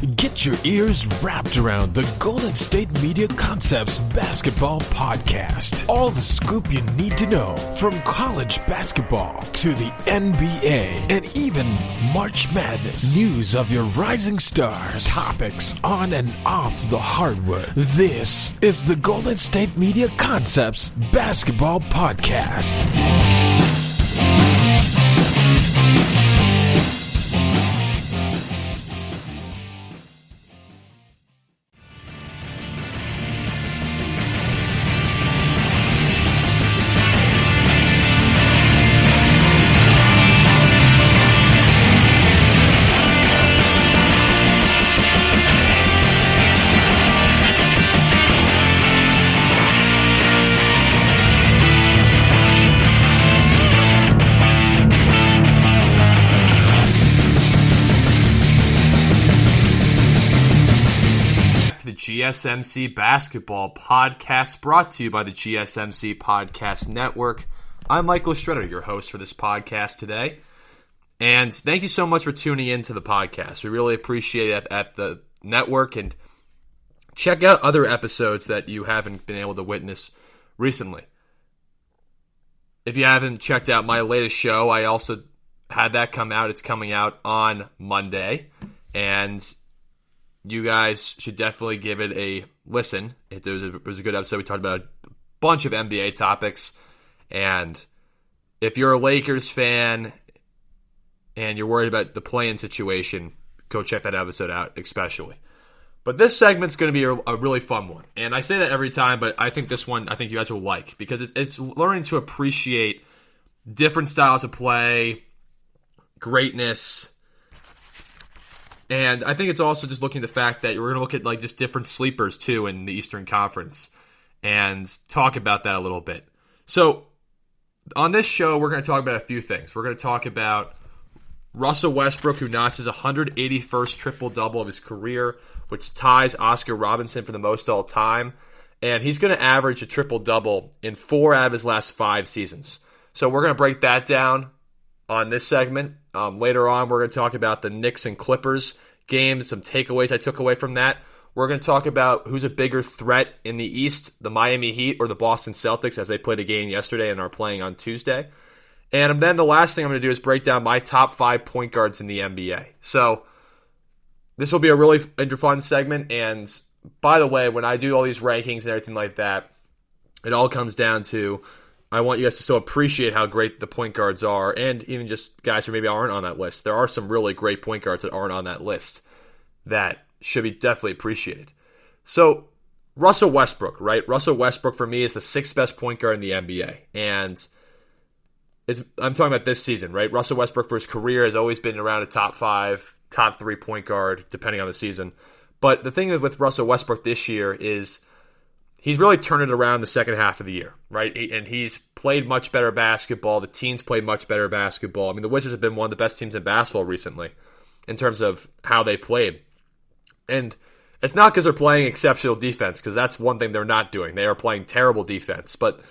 Get your ears wrapped around the Golden State Media Concepts Basketball Podcast. All the scoop you need to know, from college basketball to the NBA and even March Madness. News of your rising stars, topics on and off the hardwood. This is the Golden State Media Concepts Basketball Podcast. GSMC Basketball Podcast, brought to you by the GSMC Podcast Network. I'm Michael Estrada, your host for this podcast today. And thank you so much for tuning in to the podcast. We really appreciate it at the network. And check out other episodes that you haven't been able to witness recently. If you haven't checked out my latest show, I also had that come out. It's coming out on Monday. And you guys should definitely give it a listen. It was a good episode. We talked about a bunch of NBA topics. And if you're a Lakers fan and you're worried about the play-in situation, go check that episode out especially. But this segment's going to be a really fun one. And I say that every time, but I think this one, I think you guys will like, because it's learning to appreciate different styles of play, greatness. And I think it's also just looking at the fact that we're going to look at like just different sleepers too in the Eastern Conference and talk about that a little bit. So on this show, we're going to talk about a few things. We're going to talk about Russell Westbrook, who notched his 181st triple-double of his career, which ties Oscar Robertson for the most all time. And he's going to average a triple-double in 4 out of his last 5 seasons. So we're going to break that down on this segment. Later on, we're going to talk about the Knicks and Clippers game, some takeaways I took away from that. We're going to talk about who's a bigger threat in the East, the Miami Heat or the Boston Celtics, as they played a game yesterday and are playing on Tuesday. And then the last thing I'm going to do is break down my top 5 point guards in the NBA. So this will be a really fun segment. And by the way, when I do all these rankings and everything like that, it all comes down to I want you guys to so appreciate how great the point guards are, and even just guys who maybe aren't on that list. There are some really great point guards that aren't on that list that should be definitely appreciated. So, Russell Westbrook, right? Russell Westbrook, for me, is the 6th best point guard in the NBA. And I'm talking about this season, right? Russell Westbrook, for his career, has always been around a top 5, top 3 point guard, depending on the season. But the thing with Russell Westbrook this year is he's really turned it around the second half of the year, right? And he's played much better basketball. The team's played much better basketball. I mean, the Wizards have been one of the best teams in basketball recently in terms of how they've played. And it's not because they're playing exceptional defense, because that's one thing they're not doing. They are playing terrible defense. But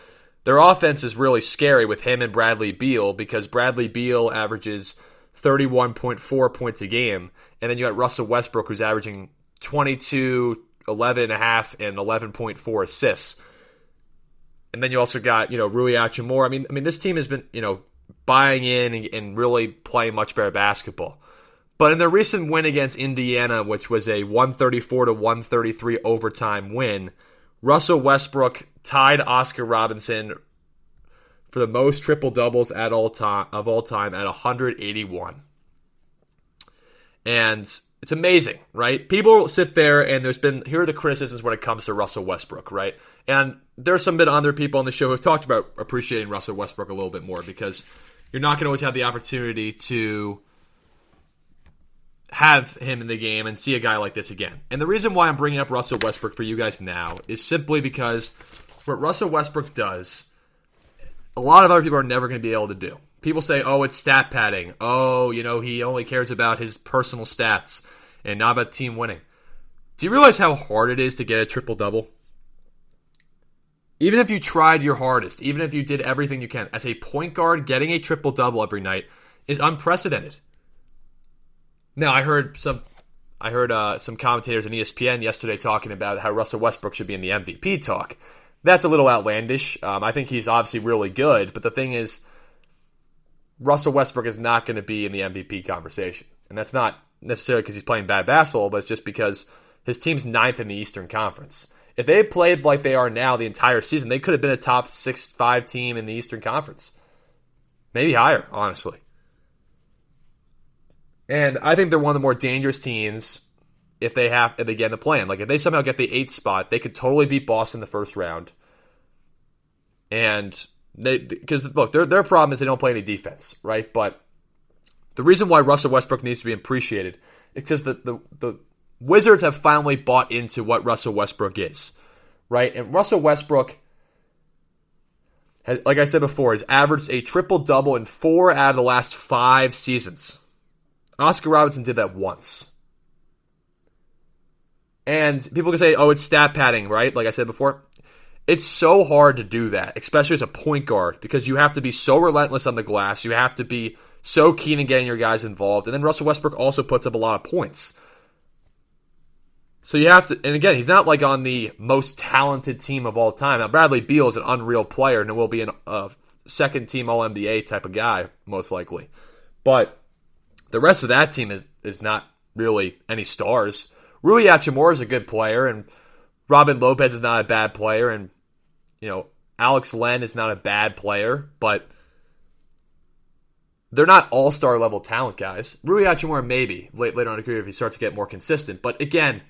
their offense is really scary with him and Bradley Beal, because Bradley Beal averages 31.4 points a game. And then you got Russell Westbrook, who's averaging 22, 11.5 and 11.4 assists. And then you also got, Rui Hachimura. I mean, this team has been, buying in and really playing much better basketball. But in their recent win against Indiana, which was a 134-133 overtime win, Russell Westbrook tied Oscar Robertson for the most triple-doubles of all time at 181. And it's amazing, right? People sit there and here are the criticisms when it comes to Russell Westbrook, right? And there's been other people on the show who have talked about appreciating Russell Westbrook a little bit more, because you're not going to always have the opportunity to have him in the game and see a guy like this again. And the reason why I'm bringing up Russell Westbrook for you guys now is simply because what Russell Westbrook does, a lot of other people are never going to be able to do. People say, oh, it's stat padding. Oh, he only cares about his personal stats and not about team winning. Do you realize how hard it is to get a triple-double? Even if you tried your hardest, even if you did everything you can, as a point guard, getting a triple-double every night is unprecedented. Now, I heard some I heard some commentators on ESPN yesterday talking about how Russell Westbrook should be in the MVP talk. That's a little outlandish. I think he's obviously really good, but the thing is, Russell Westbrook is not going to be in the MVP conversation. And that's not necessarily because he's playing bad basketball, but it's just because his team's ninth in the Eastern Conference. If they had played like they are now the entire season, they could have been a top 6-5 team in the Eastern Conference. Maybe higher, honestly. And I think they're one of the more dangerous teams if they get in the play-in. Like, if they somehow get the 8th spot, they could totally beat Boston in the first round. And because look, their problem is they don't play any defense, right? But the reason why Russell Westbrook needs to be appreciated is because the Wizards have finally bought into what Russell Westbrook is, right? And Russell Westbrook, like I said before, has averaged a triple-double in 4 out of the last 5 seasons. Oscar Robertson did that once. And people can say, oh, it's stat padding, right? Like I said before. It's so hard to do that, especially as a point guard, because you have to be so relentless on the glass. You have to be so keen in getting your guys involved. And then Russell Westbrook also puts up a lot of points. So you have to, and again, he's not like on the most talented team of all time. Now, Bradley Beal is an unreal player and will be a second-team All-NBA type of guy, most likely. But the rest of that team is not really any stars. Rui Hachimura is a good player, and Robin Lopez is not a bad player, and Alex Len is not a bad player, but they're not all-star level talent guys. Rui Hachimura maybe later on in the career if he starts to get more consistent. But again,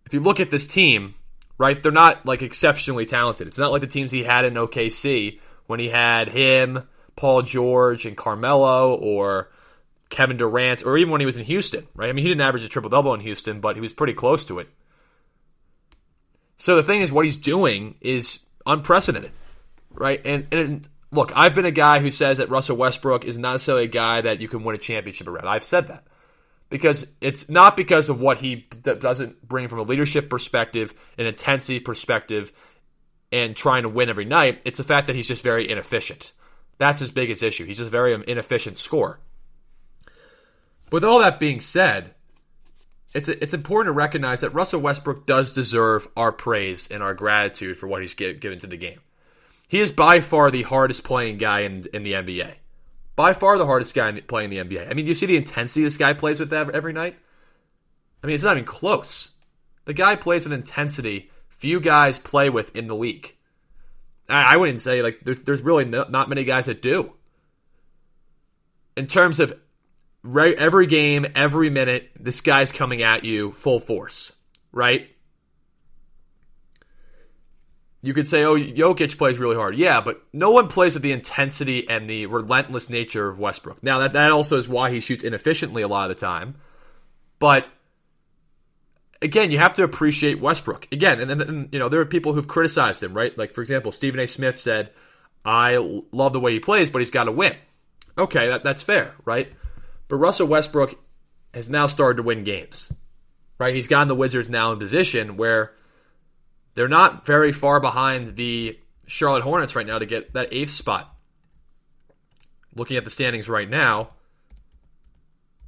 if you look at this team, right, they're not like exceptionally talented. It's not like the teams he had in OKC when he had him, Paul George, and Carmelo, or Kevin Durant, or even when he was in Houston, right? I mean, he didn't average a triple-double in Houston, but he was pretty close to it. So the thing is, what he's doing is unprecedented, right? And look, I've been a guy who says that Russell Westbrook is not necessarily a guy that you can win a championship around. I've said that. Because it's not because of what he doesn't bring from a leadership perspective, an intensity perspective, and trying to win every night. It's the fact that he's just very inefficient. That's his biggest issue. He's just a very inefficient scorer. With all that being said, it's important to recognize that Russell Westbrook does deserve our praise and our gratitude for what he's given to the game. He is by far the hardest playing guy in the NBA. By far the hardest guy playing in the NBA. I mean, do you see the intensity this guy plays with every night? I mean, it's not even close. The guy plays an intensity few guys play with in the league. I wouldn't say, like, there's really not many guys that do. In terms of every game, every minute, this guy's coming at you full force, right? You could say, oh, Jokic plays really hard. Yeah, but no one plays with the intensity and the relentless nature of Westbrook. Now, that also is why he shoots inefficiently a lot of the time. But, again, you have to appreciate Westbrook. Again, and there are people who've criticized him, right? Like, for example, Stephen A. Smith said, I love the way he plays, but he's got to win. Okay, that's fair, right? But Russell Westbrook has now started to win games, right? He's gotten the Wizards now in position where they're not very far behind the Charlotte Hornets right now to get that 8th spot. Looking at the standings right now,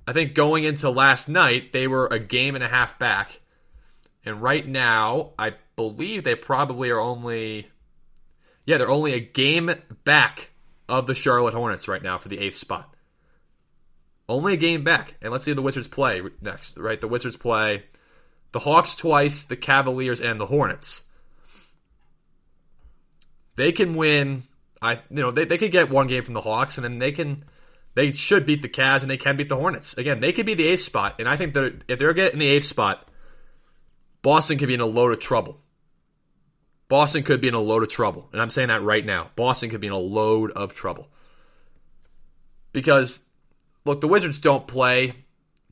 I think going into last night, they were a game and a half back. And right now, I believe they probably are they're only a game back of the Charlotte Hornets right now for the 8th spot. Only a game back. And let's see who the Wizards play next, right? The Wizards play the Hawks twice, the Cavaliers, and the Hornets. They can win. They could get one game from the Hawks, and then they should beat the Cavs, and they can beat the Hornets. Again, they could be the 8th spot, and I think that if they're getting the 8th spot, Boston could be in a load of trouble. Boston could be in a load of trouble, and I'm saying that right now. Boston could be in a load of trouble. Because, look, the Wizards don't play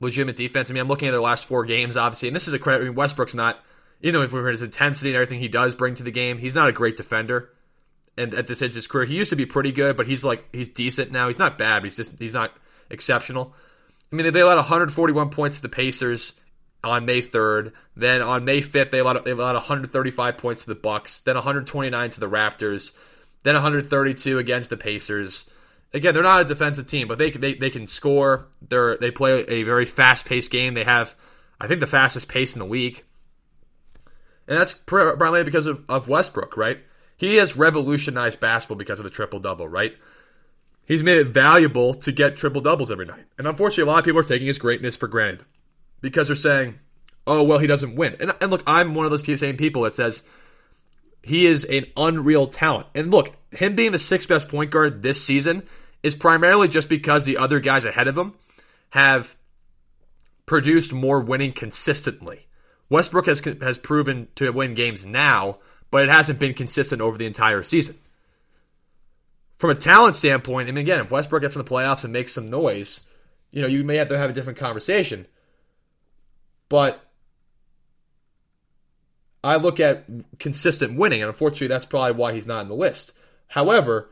legitimate defense. I mean, I'm looking at their last 4 games, obviously, and this is a credit. I mean, Westbrook's not, for his intensity and everything he does bring to the game, he's not a great defender. And at this age of his career, he used to be pretty good, but he's decent now. He's not bad, but he's not exceptional. I mean, they allowed 141 points to the Pacers on May 3rd. Then on May 5th, they allowed 135 points to the Bucks. Then 129 to the Raptors. Then 132 against the Pacers. again, they're not a defensive team, but they can score. They play a very fast-paced game. They have, I think, the fastest pace in the league. And that's primarily because of Westbrook, right? He has revolutionized basketball because of the triple-double, right? He's made it valuable to get triple-doubles every night. And unfortunately, a lot of people are taking his greatness for granted because they're saying, oh, well, he doesn't win. And look, I'm one of those same people that says he is an unreal talent. And look, him being the sixth best point guard this season is primarily just because the other guys ahead of him have produced more winning consistently. Westbrook has proven to win games now, but it hasn't been consistent over the entire season. From a talent standpoint, I mean, again, if Westbrook gets in the playoffs and makes some noise, you may have to have a different conversation. But I look at consistent winning, and unfortunately, that's probably why he's not in the list. However,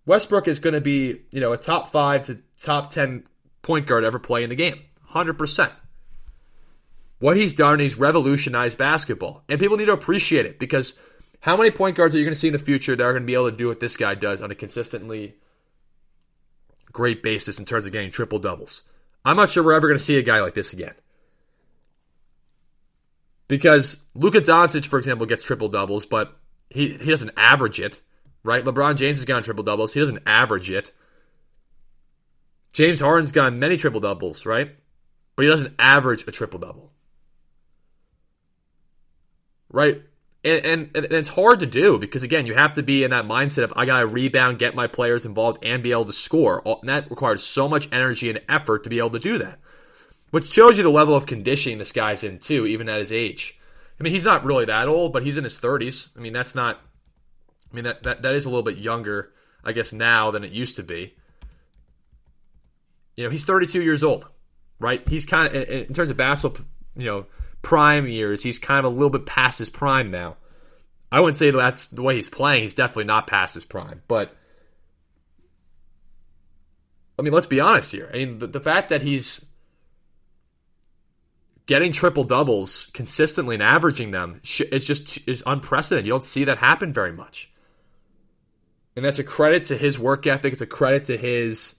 Westbrook is going to be, a top 5 to top 10 point guard ever play in the game. 100%. What he's done, he's revolutionized basketball. And people need to appreciate it, because how many point guards are you going to see in the future that are going to be able to do what this guy does on a consistently great basis in terms of getting triple-doubles? I'm not sure we're ever going to see a guy like this again. Because Luka Doncic, for example, gets triple-doubles, but he doesn't average it, right? LeBron James has gotten triple-doubles. He doesn't average it. James Harden's gotten many triple-doubles, right? But he doesn't average a triple-double. Right? And it's hard to do because, again, you have to be in that mindset of I got to rebound, get my players involved, and be able to score. And that requires so much energy and effort to be able to do that. Which shows you the level of conditioning this guy's in, too, even at his age. I mean, he's not really that old, but he's in his 30s. I mean, that's not... I mean, that is a little bit younger, I guess, now than it used to be. He's 32 years old, right? He's kind of, in terms of basketball, prime years, he's kind of a little bit past his prime now. I wouldn't say that's the way he's playing. He's definitely not past his prime. But, I mean, let's be honest here. I mean, the fact that he's getting triple-doubles consistently and averaging them is unprecedented. You don't see that happen very much. And that's a credit to his work ethic. It's a credit to his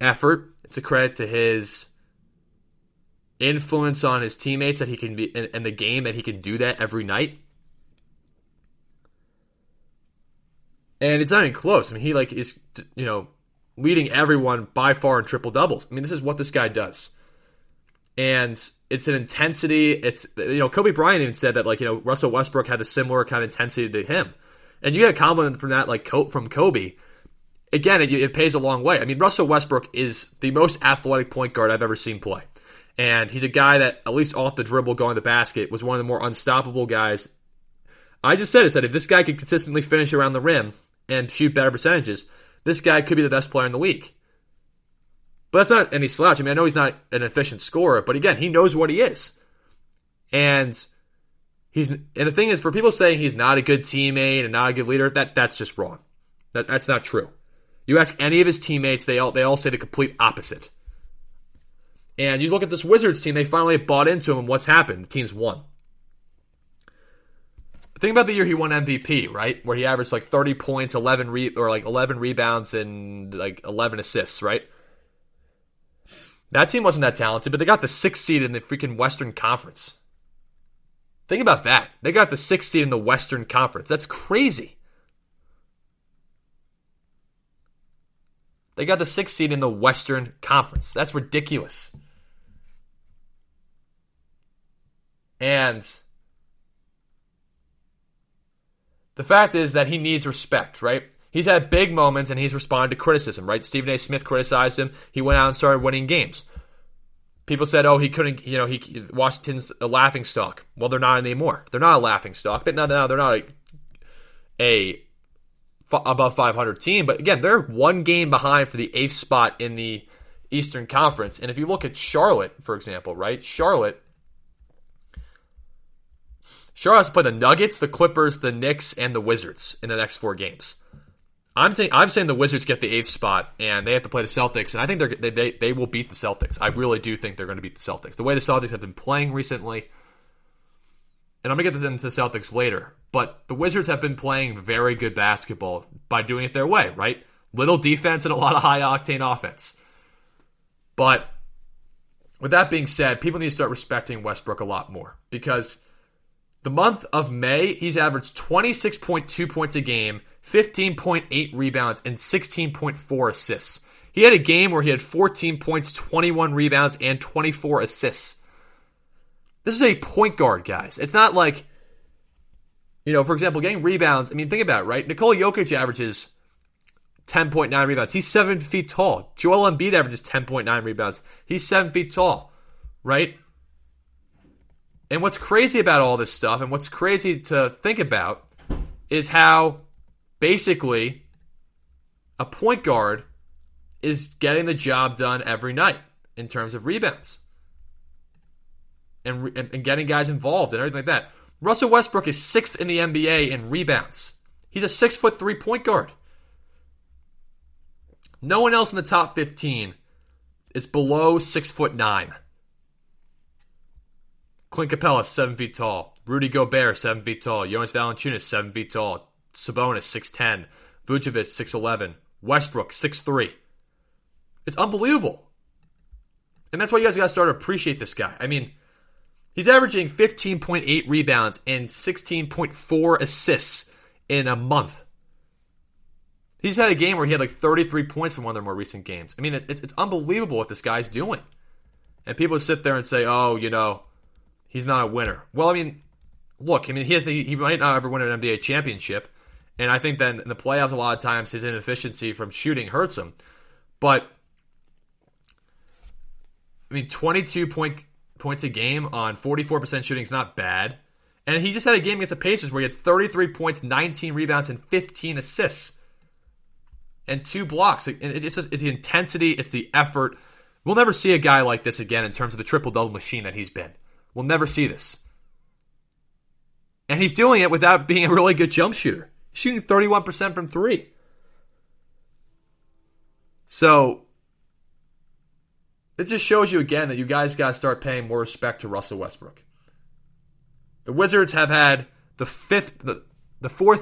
effort. It's a credit to his influence on his teammates that he can be in the game, that he can do that every night. And it's not even close. I mean, he is leading everyone by far in triple doubles. I mean, this is what this guy does. And it's an intensity. It's Kobe Bryant even said that Russell Westbrook had a similar kind of intensity to him. And you get a compliment from that from Kobe. Again, it pays a long way. I mean, Russell Westbrook is the most athletic point guard I've ever seen play. And he's a guy that, at least off the dribble going to the basket, was one of the more unstoppable guys. I just said if this guy could consistently finish around the rim and shoot better percentages, this guy could be the best player in the league. But that's not any slouch. I mean, I know he's not an efficient scorer, but again, he knows what he is. And the thing is, for people saying he's not a good teammate and not a good leader, that's just wrong. That's not true. You ask any of his teammates, they all say the complete opposite. And you look at this Wizards team, they finally bought into him, and what's happened? The team's won. Think about the year he won MVP, right? Where he averaged 30 points, 11 rebounds, and 11 assists, right? That team wasn't that talented, but they got the 6th seed in the freaking Western Conference. Think about that. They got the 6th seed in the Western Conference. That's crazy. They got the 6th seed in the Western Conference. That's ridiculous. And the fact is that he needs respect, right? He's had big moments and he's responded to criticism, right? Stephen A. Smith criticized him. He went out and started winning games. People said, he couldn't, Washington's a laughingstock. Well, they're not anymore. They're not a laughingstock. They're not a above 500 team. But again, they're one game behind for the 8th spot in the Eastern Conference. And if you look at Charlotte, for example, right? Charlotte has to play the Nuggets, the Clippers, the Knicks, and the Wizards in the next 4 games. I'm saying the Wizards get the 8th spot, and they have to play the Celtics, and I think they will beat the Celtics. I really do think they're going to beat the Celtics. The way the Celtics have been playing recently, and I'm going to get this into the Celtics later, but the Wizards have been playing very good basketball by doing it their way, right? Little defense and a lot of high-octane offense. But with that being said, people need to start respecting Westbrook a lot more because the month of May, he's averaged 26.2 points a game, 15.8 rebounds, and 16.4 assists. He had a game where he had 14 points, 21 rebounds, and 24 assists. This is a point guard, guys. It's not like, for example, getting rebounds. I mean, think about it, right? Nikola Jokic averages 10.9 rebounds. He's 7 feet tall. Joel Embiid averages 10.9 rebounds. He's 7 feet tall, right? And what's crazy about all this stuff, and what's crazy to think about, is how basically a point guard is getting the job done every night in terms of rebounds and getting guys involved and everything like that. Russell Westbrook is 6th in the NBA in rebounds. He's a 6'3" point guard. No one else in the top 15 is below 6'9". Clint Capella, 7 feet tall. Rudy Gobert, 7 feet tall. Jonas Valanciunas, 7 feet tall. Sabonis, 6'10". Vucevic, 6'11". Westbrook, 6'3". It's unbelievable. And that's why you guys got to start to appreciate this guy. I mean, he's averaging 15.8 rebounds and 16.4 assists in a month. He's had a game where he had like 33 points in one of their more recent games. I mean, it's unbelievable what this guy's doing. And people sit there and say, he's not a winner. Well, I mean, look, he might not ever win an NBA championship. And I think that in the playoffs, a lot of times his inefficiency from shooting hurts him. But, 22 points a game on 44% shooting is not bad. And he just had a game against the Pacers where he had 33 points, 19 rebounds, and 15 assists. And 2 blocks. It's the intensity, it's the effort. We'll never see a guy like this again in terms of the triple-double machine that he's been. We'll never see this. And he's doing it without being a really good jump shooter. He's shooting 31% from 3. So, it just shows you again that you guys got to start paying more respect to Russell Westbrook. The Wizards have had the fifth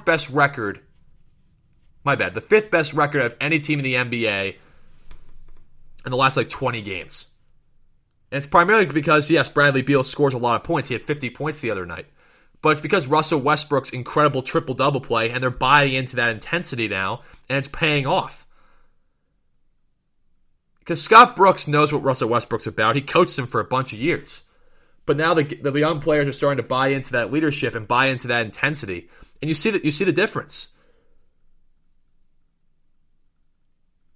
best record of any team in the NBA in the last 20 games. And it's primarily because, yes, Bradley Beal scores a lot of points. He had 50 points the other night. But it's because Russell Westbrook's incredible triple-double play, and they're buying into that intensity now, and it's paying off. Because Scott Brooks knows what Russell Westbrook's about. He coached him for a bunch of years. But now the young players are starting to buy into that leadership and buy into that intensity. And you see the difference.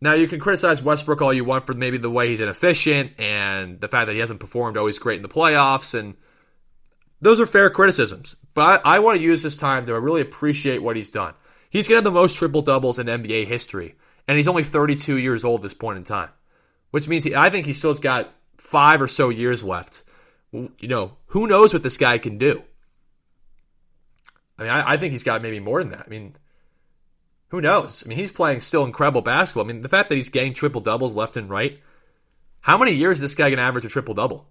Now, you can criticize Westbrook all you want for maybe the way he's inefficient and the fact that he hasn't performed always great in the playoffs. And those are fair criticisms. But I want to use this time to really appreciate what he's done. He's going to have the most triple-doubles in NBA history. And he's only 32 years old at this point in time. Which means I think he still's got 5 or so years left. Who knows what this guy can do? I think he's got maybe more than that. Who knows? He's playing still incredible basketball. The fact that he's getting triple-doubles left and right. How many years is this guy going to average a triple-double?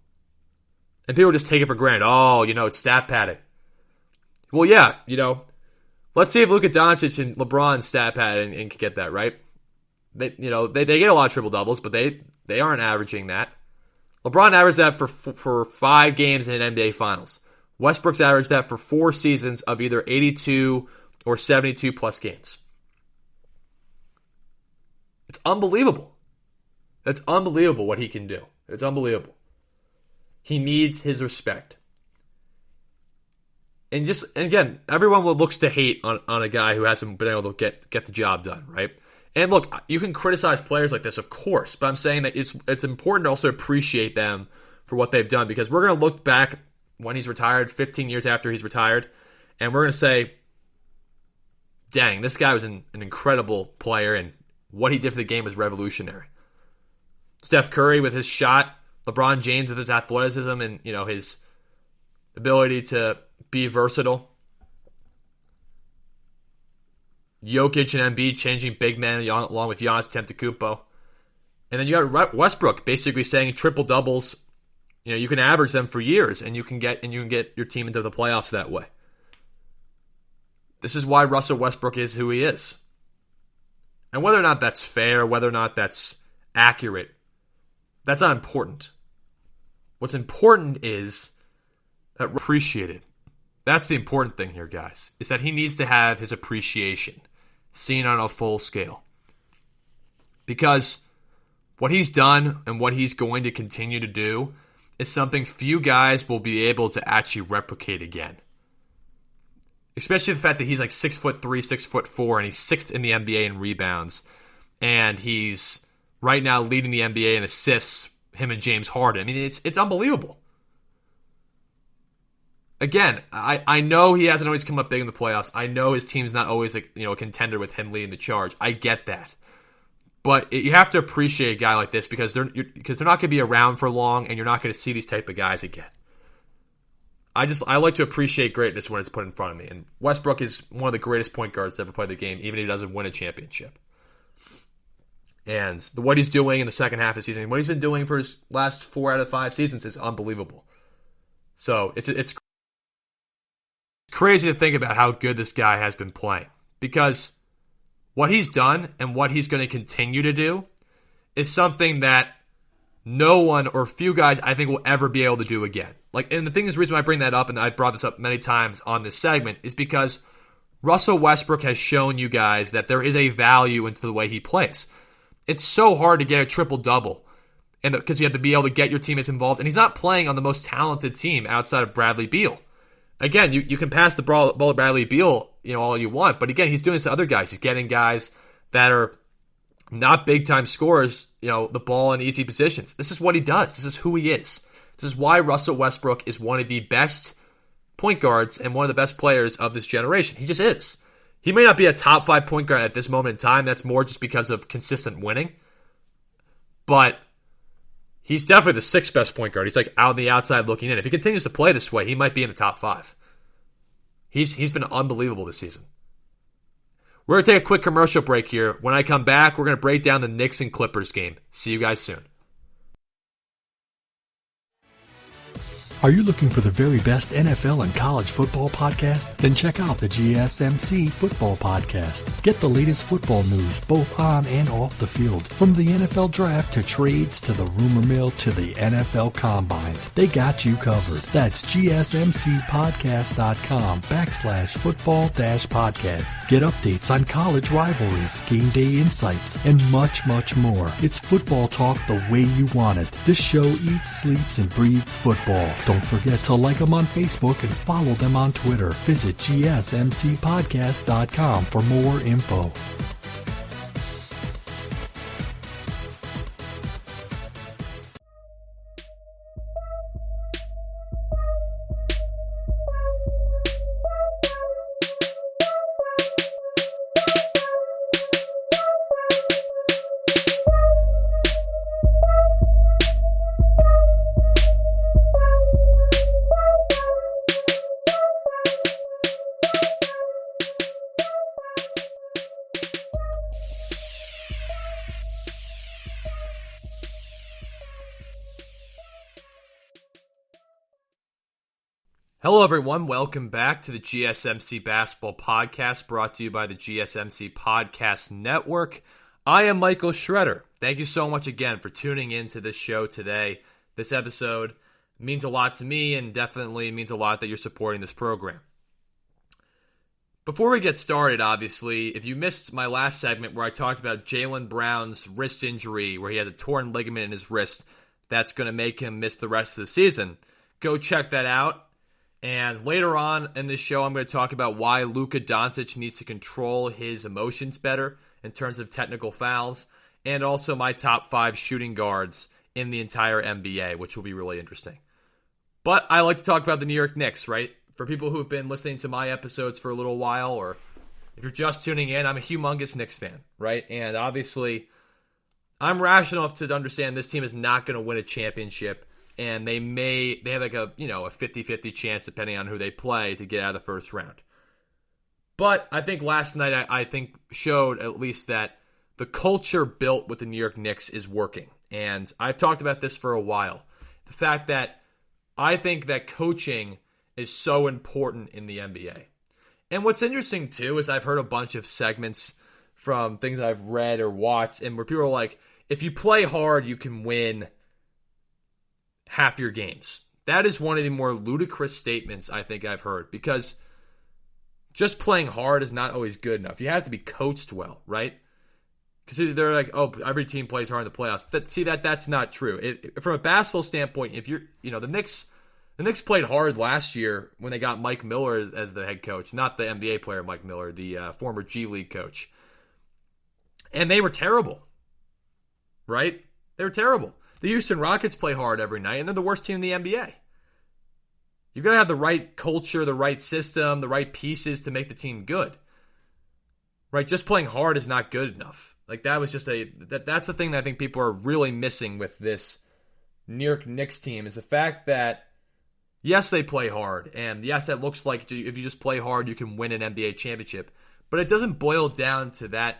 And people just take it for granted. It's stat padding. Well, yeah, let's see if Luka Doncic and LeBron stat pad and can get that, right? They get a lot of triple-doubles, but they aren't averaging that. LeBron averaged that for 5 games in an NBA Finals. Westbrook's averaged that for 4 seasons of either 82 or 72 plus games. It's unbelievable. It's unbelievable what he can do. It's unbelievable. He needs his respect. And again, everyone looks to hate on a guy who hasn't been able to get the job done, right? And look, you can criticize players like this, of course, but I'm saying that it's important to also appreciate them for what they've done, because we're going to look back when he's retired, 15 years after he's retired, and we're going to say, dang, this guy was an incredible player, and what he did for the game was revolutionary. Steph Curry with his shot, LeBron James with his athleticism and his ability to be versatile. Jokic and Embiid changing big men along with Giannis Antetokounmpo. And then you got Westbrook basically saying triple doubles. You can average them for years, and you can get your team into the playoffs that way. This is why Russell Westbrook is who he is. And whether or not that's fair, whether or not that's accurate, that's not important. What's important is that appreciated. That's the important thing here, guys, is that he needs to have his appreciation seen on a full scale. Because what he's done and what he's going to continue to do is something few guys will be able to actually replicate again. Especially the fact that he's like 6'3", 6'4", and he's sixth in the NBA in rebounds. And he's right now leading the NBA in assists, him and James Harden. I mean, it's unbelievable. Again, I know he hasn't always come up big in the playoffs. I know his team's not always a contender with him leading the charge. I get that. But you have to appreciate a guy like this because they're not going to be around for long, and you're not going to see these type of guys again. I like to appreciate greatness when it's put in front of me. And Westbrook is one of the greatest point guards to ever play the game, even if he doesn't win a championship. And what he's doing in the second half of the season, what he's been doing for his last 4 out of 5 seasons is unbelievable. So it's crazy to think about how good this guy has been playing. Because what he's done and what he's going to continue to do is something that no one or few guys I think will ever be able to do again. And the reason why I bring that up, and I brought this up many times on this segment, is because Russell Westbrook has shown you guys that there is a value into the way he plays. It's so hard to get a triple-double because you have to be able to get your teammates involved, and he's not playing on the most talented team outside of Bradley Beal. Again, you can pass the ball to Bradley Beal all you want, but again, he's doing this to other guys. He's getting guys that are not big-time scorers, the ball in easy positions. This is what he does. This is who he is. This is why Russell Westbrook is one of the best point guards and one of the best players of this generation. He just is. He may not be a top 5 point guard at this moment in time. That's more just because of consistent winning. But he's definitely the 6th best point guard. He's out on the outside looking in. If he continues to play this way, he might be in the top 5. He's been unbelievable this season. We're going to take a quick commercial break here. When I come back, we're going to break down the Knicks and Clippers game. See you guys soon. Are you looking for the very best NFL and college football podcast? Then check out the GSMC Football Podcast. Get the latest football news both on and off the field. From the NFL Draft to trades to the rumor mill to the NFL Combines. They got you covered. That's GSMCpodcast.com/football-podcast. Get updates on college rivalries, game day insights, and much, much more. It's football talk the way you want it. This show eats, sleeps, and breathes football. Don't forget to like them on Facebook and follow them on Twitter. Visit GSMCpodcast.com for more info. Hello, everyone. Welcome back to the GSMC Basketball Podcast, brought to you by the GSMC Podcast Network. I am Michael Schroeder. Thank you so much again for tuning into this show today. This episode means a lot to me and definitely means a lot that you're supporting this program. Before we get started, obviously, if you missed my last segment where I talked about Jaylen Brown's wrist injury, where he had a torn ligament in his wrist that's going to make him miss the rest of the season, go check that out. And later on in this show, I'm going to talk about why Luka Doncic needs to control his emotions better in terms of technical fouls, and also my top 5 shooting guards in the entire NBA, which will be really interesting. But I like to talk about the New York Knicks, right? For people who have been listening to my episodes for a little while, or if you're just tuning in, I'm a humongous Knicks fan, right? And obviously, I'm rational enough to understand this team is not going to win a championship. And they have like a 50-50 chance, depending on who they play, to get out of the first round. But I think last night, I think showed at least that the culture built with the New York Knicks is working. And I've talked about this for a while. The fact that I think that coaching is so important in the NBA. And what's interesting, too, is I've heard a bunch of segments from things I've read or watched, and where people are like, if you play hard, you can win half your games. That is one of the more ludicrous statements I think I've heard, because just playing hard is not always good enough. You have to be coached well, right? Because they're like, oh, every team plays hard in the playoffs. That's not true. From a basketball standpoint, if you're, the Knicks played hard last year when they got Mike Miller as the head coach, not the NBA player Mike Miller, the former G League coach. And they were terrible, right? They were terrible. The Houston Rockets play hard every night, and they're the worst team in the NBA. You've got to have the right culture, the right system, the right pieces to make the team good. Right? Just playing hard is not good enough. Like, that was just that's the thing that I think people are really missing with this New York Knicks team, is the fact that, yes, they play hard, and yes, that looks like if you just play hard, you can win an NBA championship. But it doesn't boil down to that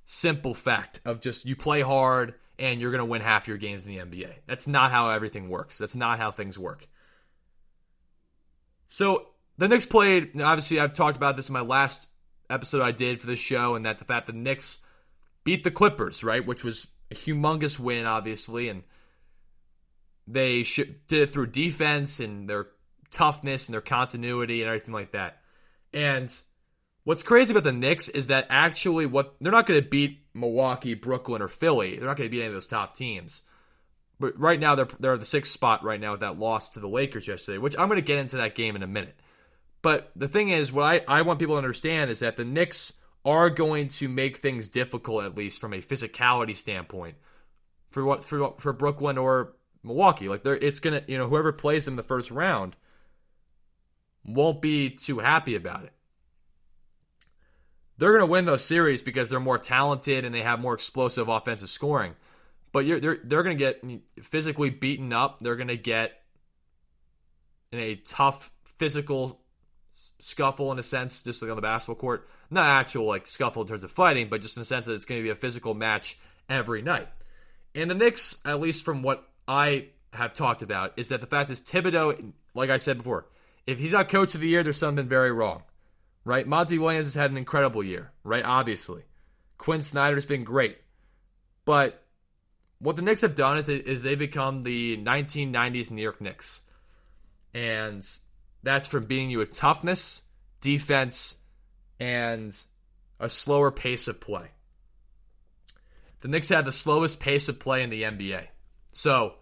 simple fact of just you play hard and you're going to win half your games in the NBA. That's not how everything works. That's not how things work. So the Knicks played, obviously I've talked about this in my last episode I did for this show, and that the fact the Knicks beat the Clippers, right, which was a humongous win, obviously, and they did it through defense and their toughness and their continuity and everything like that. And what's crazy about the Knicks is that actually they're not going to beat Milwaukee, Brooklyn, or Philly. They're not going to beat any of those top teams. But right now, they're the 6th spot right now with that loss to the Lakers yesterday, which I'm going to get into that game in a minute. But the thing is, what I want people to understand is that the Knicks are going to make things difficult, at least from a physicality standpoint, for Brooklyn or Milwaukee. Like, it's going to, whoever plays them in the first round won't be too happy about it. They're going to win those series because they're more talented and they have more explosive offensive scoring. But they're going to get physically beaten up. They're going to get in a tough physical scuffle, in a sense, just like on the basketball court. Not actual like scuffle in terms of fighting, but just in the sense that it's going to be a physical match every night. And the Knicks, at least from what I have talked about, is that the fact is Thibodeau, like I said before, if he's not coach of the year, there's something very wrong. Right? Monty Williams has had an incredible year, right? Obviously. Quinn Snyder's been great. But what the Knicks have done is they become the 1990s New York Knicks. And that's from beating you with toughness, defense, and a slower pace of play. The Knicks have the slowest pace of play in the NBA. So,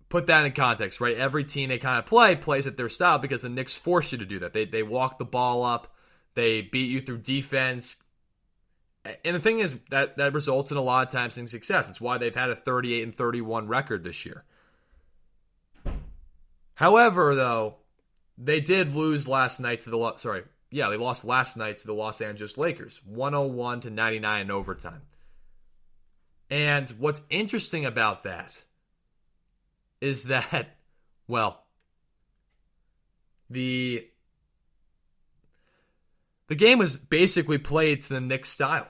put that in context, right? Every team they kind of plays at their style because the Knicks force you to do that. They walk the ball up. They beat you through defense. And the thing is that results in a lot of times in success. It's why they've had a 38-31 record this year. However, though, they did lose last night to they lost last night to the Los Angeles Lakers, 101-99 in overtime. And what's interesting about that is that, well, the game was basically played to the Knicks style,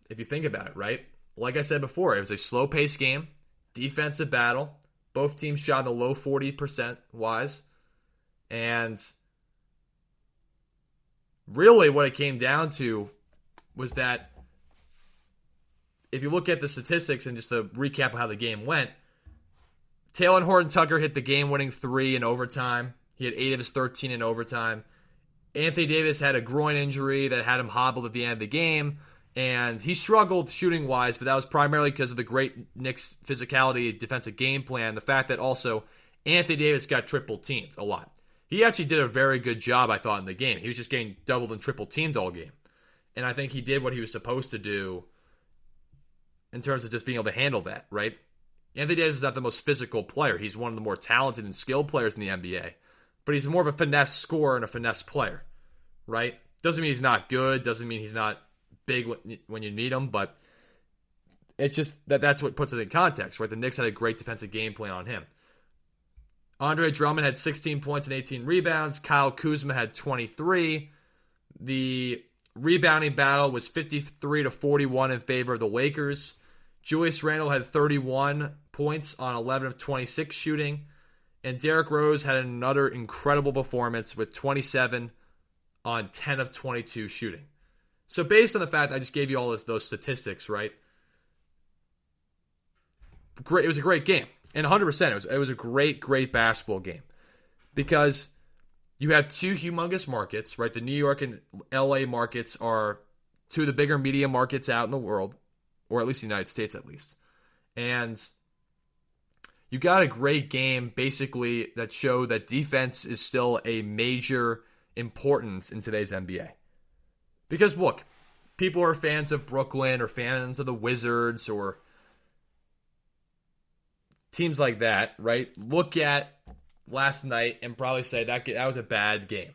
if you think about it, right? Like I said before, it was a slow-paced game, defensive battle. Both teams shot in the low 40% wise. And really what it came down to was that if you look at the statistics and just a recap of how the game went, Talen Horton-Tucker hit the game-winning 3 in overtime. He had 8 of his 13 in overtime. Anthony Davis had a groin injury that had him hobbled at the end of the game, and he struggled shooting-wise, but that was primarily because of the great Knicks physicality defensive game plan. The fact that also Anthony Davis got triple-teamed a lot. He actually did a very good job, I thought, in the game. He was just getting doubled and triple-teamed all game. And I think he did what he was supposed to do in terms of just being able to handle that, right? Anthony Davis is not the most physical player. He's one of the more talented and skilled players in the NBA. But he's more of a finesse scorer and a finesse player, right? Doesn't mean he's not good. Doesn't mean he's not big when you need him. But it's just that's what puts it in context, right? The Knicks had a great defensive game plan on him. Andre Drummond had 16 points and 18 rebounds. Kyle Kuzma had 23. The rebounding battle was 53-41 in favor of the Lakers. Julius Randle had 31 points on 11 of 26 shooting. And Derrick Rose had another incredible performance with 27 on 10 of 22 shooting. So based on the fact I just gave you all those statistics, right? Great, it was a great game. And 100%, it was a great basketball game. Because you have two humongous markets, right? The New York and LA markets are two of the bigger media markets out in the world, or at least the United States at least. And you got a great game basically that showed that defense is still a major importance in today's NBA. Because look, people are fans of Brooklyn or fans of the Wizards or teams like that, right? Look at last night and probably say that was a bad game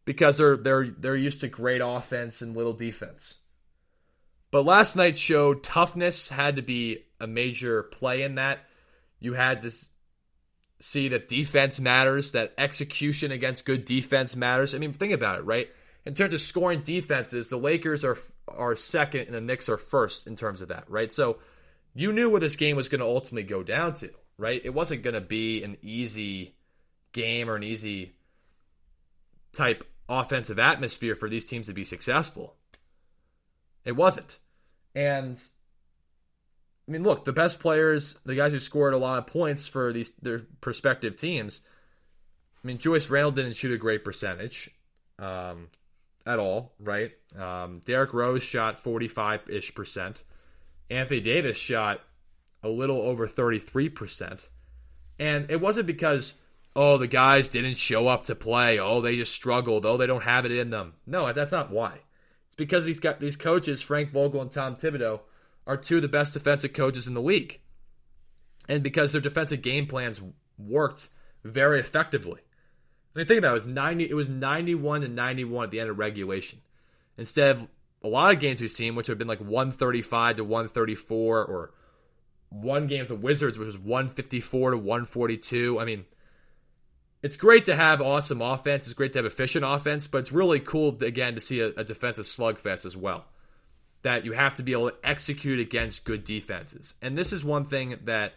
because they're used to great offense and little defense. But last night showed toughness had to be a major play in that. You had to see that defense matters, that execution against good defense matters. I mean, think about it, right? In terms of scoring defenses, the Lakers are second and the Knicks are first in terms of that, right? So you knew what this game was going to ultimately go down to, right? It wasn't going to be an easy game or an easy type offensive atmosphere for these teams to be successful. It wasn't. And I mean, look, the best players, the guys who scored a lot of points for their prospective teams, I mean, Julius Randle didn't shoot a great percentage at all, right? Derrick Rose shot 45-ish%. Anthony Davis shot a little over 33%. And it wasn't because, the guys didn't show up to play. They just struggled. They don't have it in them. No, that's not why. It's because these coaches, Frank Vogel and Tom Thibodeau, are two of the best defensive coaches in the league. And because their defensive game plans worked very effectively. I mean, think about it. It was 91-91 at the end of regulation. Instead of a lot of games we've seen, which have been like 135-134, or one game with the Wizards, which was 154-142. I mean, it's great to have awesome offense. It's great to have efficient offense, but it's really cool, again, to see a defensive slugfest as well. That you have to be able to execute against good defenses. And this is one thing that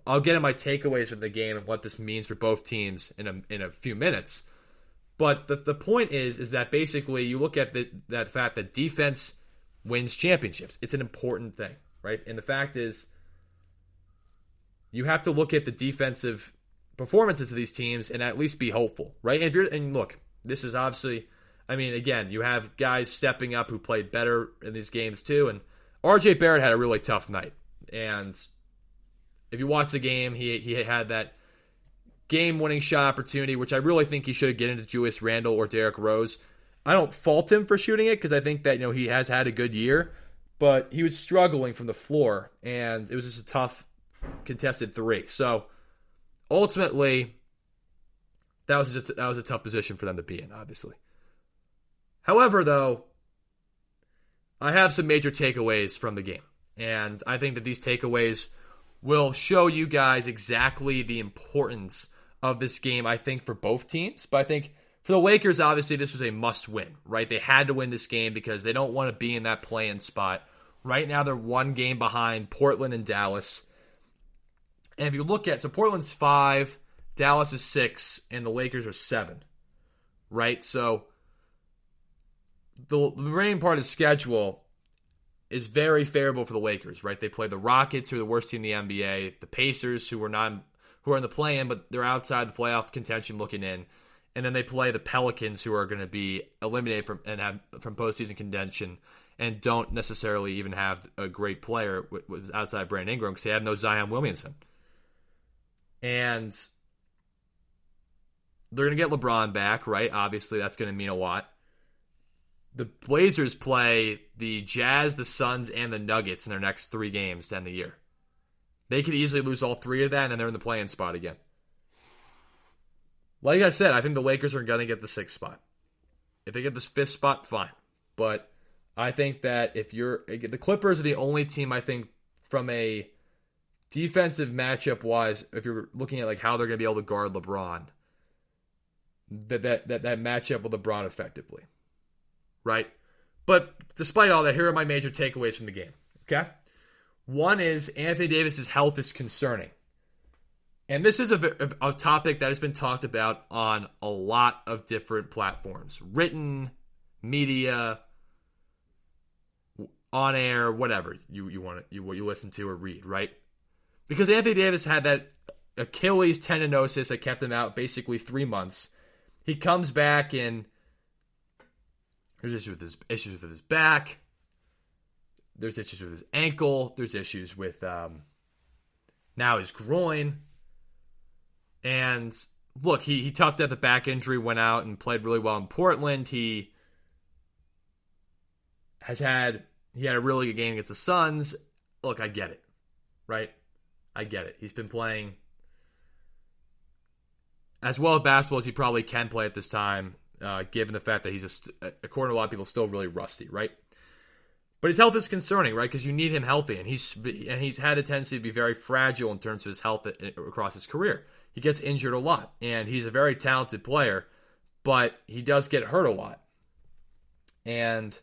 I'll get in my takeaways from the game and what this means for both teams in a few minutes. But the point is that basically you look at that fact that defense wins championships. It's an important thing, right? And the fact is you have to look at the defensive performances of these teams and at least be hopeful, right? And look, this is obviously, I mean, again, you have guys stepping up who played better in these games too. And RJ Barrett had a really tough night. And if you watch the game, he had that game-winning shot opportunity, which I really think he should have given to Julius Randle or Derrick Rose. I don't fault him for shooting it because I think that he has had a good year, but he was struggling from the floor, and it was just a tough contested three. So ultimately, that was a tough position for them to be in, obviously. However, though, I have some major takeaways from the game, and I think that these takeaways will show you guys exactly the importance of this game, I think, for both teams. But I think for the Lakers, obviously, this was a must-win, right? They had to win this game because they don't want to be in that play-in spot. Right now, they're one game behind Portland and Dallas. And if you look at, so Portland's 5, Dallas is 6, and the Lakers are 7, right? So the remaining part of the schedule is very favorable for the Lakers, right? They play the Rockets, who are the worst team in the NBA, the Pacers, who are in the play-in, but they're outside the playoff contention looking in, and then they play the Pelicans, who are going to be eliminated from postseason contention and don't necessarily even have a great player outside Brandon Ingram because they have no Zion Williamson. And they're going to get LeBron back, right? Obviously, that's going to mean a lot. The Blazers play the Jazz, the Suns, and the Nuggets in their next 3 games to end the year. They could easily lose all 3 of that, and they're in the play-in spot again. Like I said, I think the Lakers are going to get the 6th spot. If they get the 5th spot, fine. But I think that the Clippers are the only team, I think, from a defensive matchup-wise, if you're looking at like how they're going to be able to guard LeBron, that matchup with LeBron effectively. Right? But despite all that, here are my major takeaways from the game. Okay? One is Anthony Davis' health is concerning. And this is a topic that has been talked about on a lot of different platforms. Written, media, on air, whatever you listen to or read, right? Because Anthony Davis had that Achilles tendinosis that kept him out basically 3 months. He comes back and there's issues with his back. There's issues with his ankle. There's issues with now his groin. And look, he toughed out the back injury, went out and played really well in Portland. He had a really good game against the Suns. Look, I get it, right? I get it. He's been playing as well at basketball as he probably can play at this time, given the fact that he's, according to a lot of people, still really rusty, right? But his health is concerning, right? Because you need him healthy, and he's had a tendency to be very fragile in terms of his health across his career. He gets injured a lot, and he's a very talented player, but he does get hurt a lot. And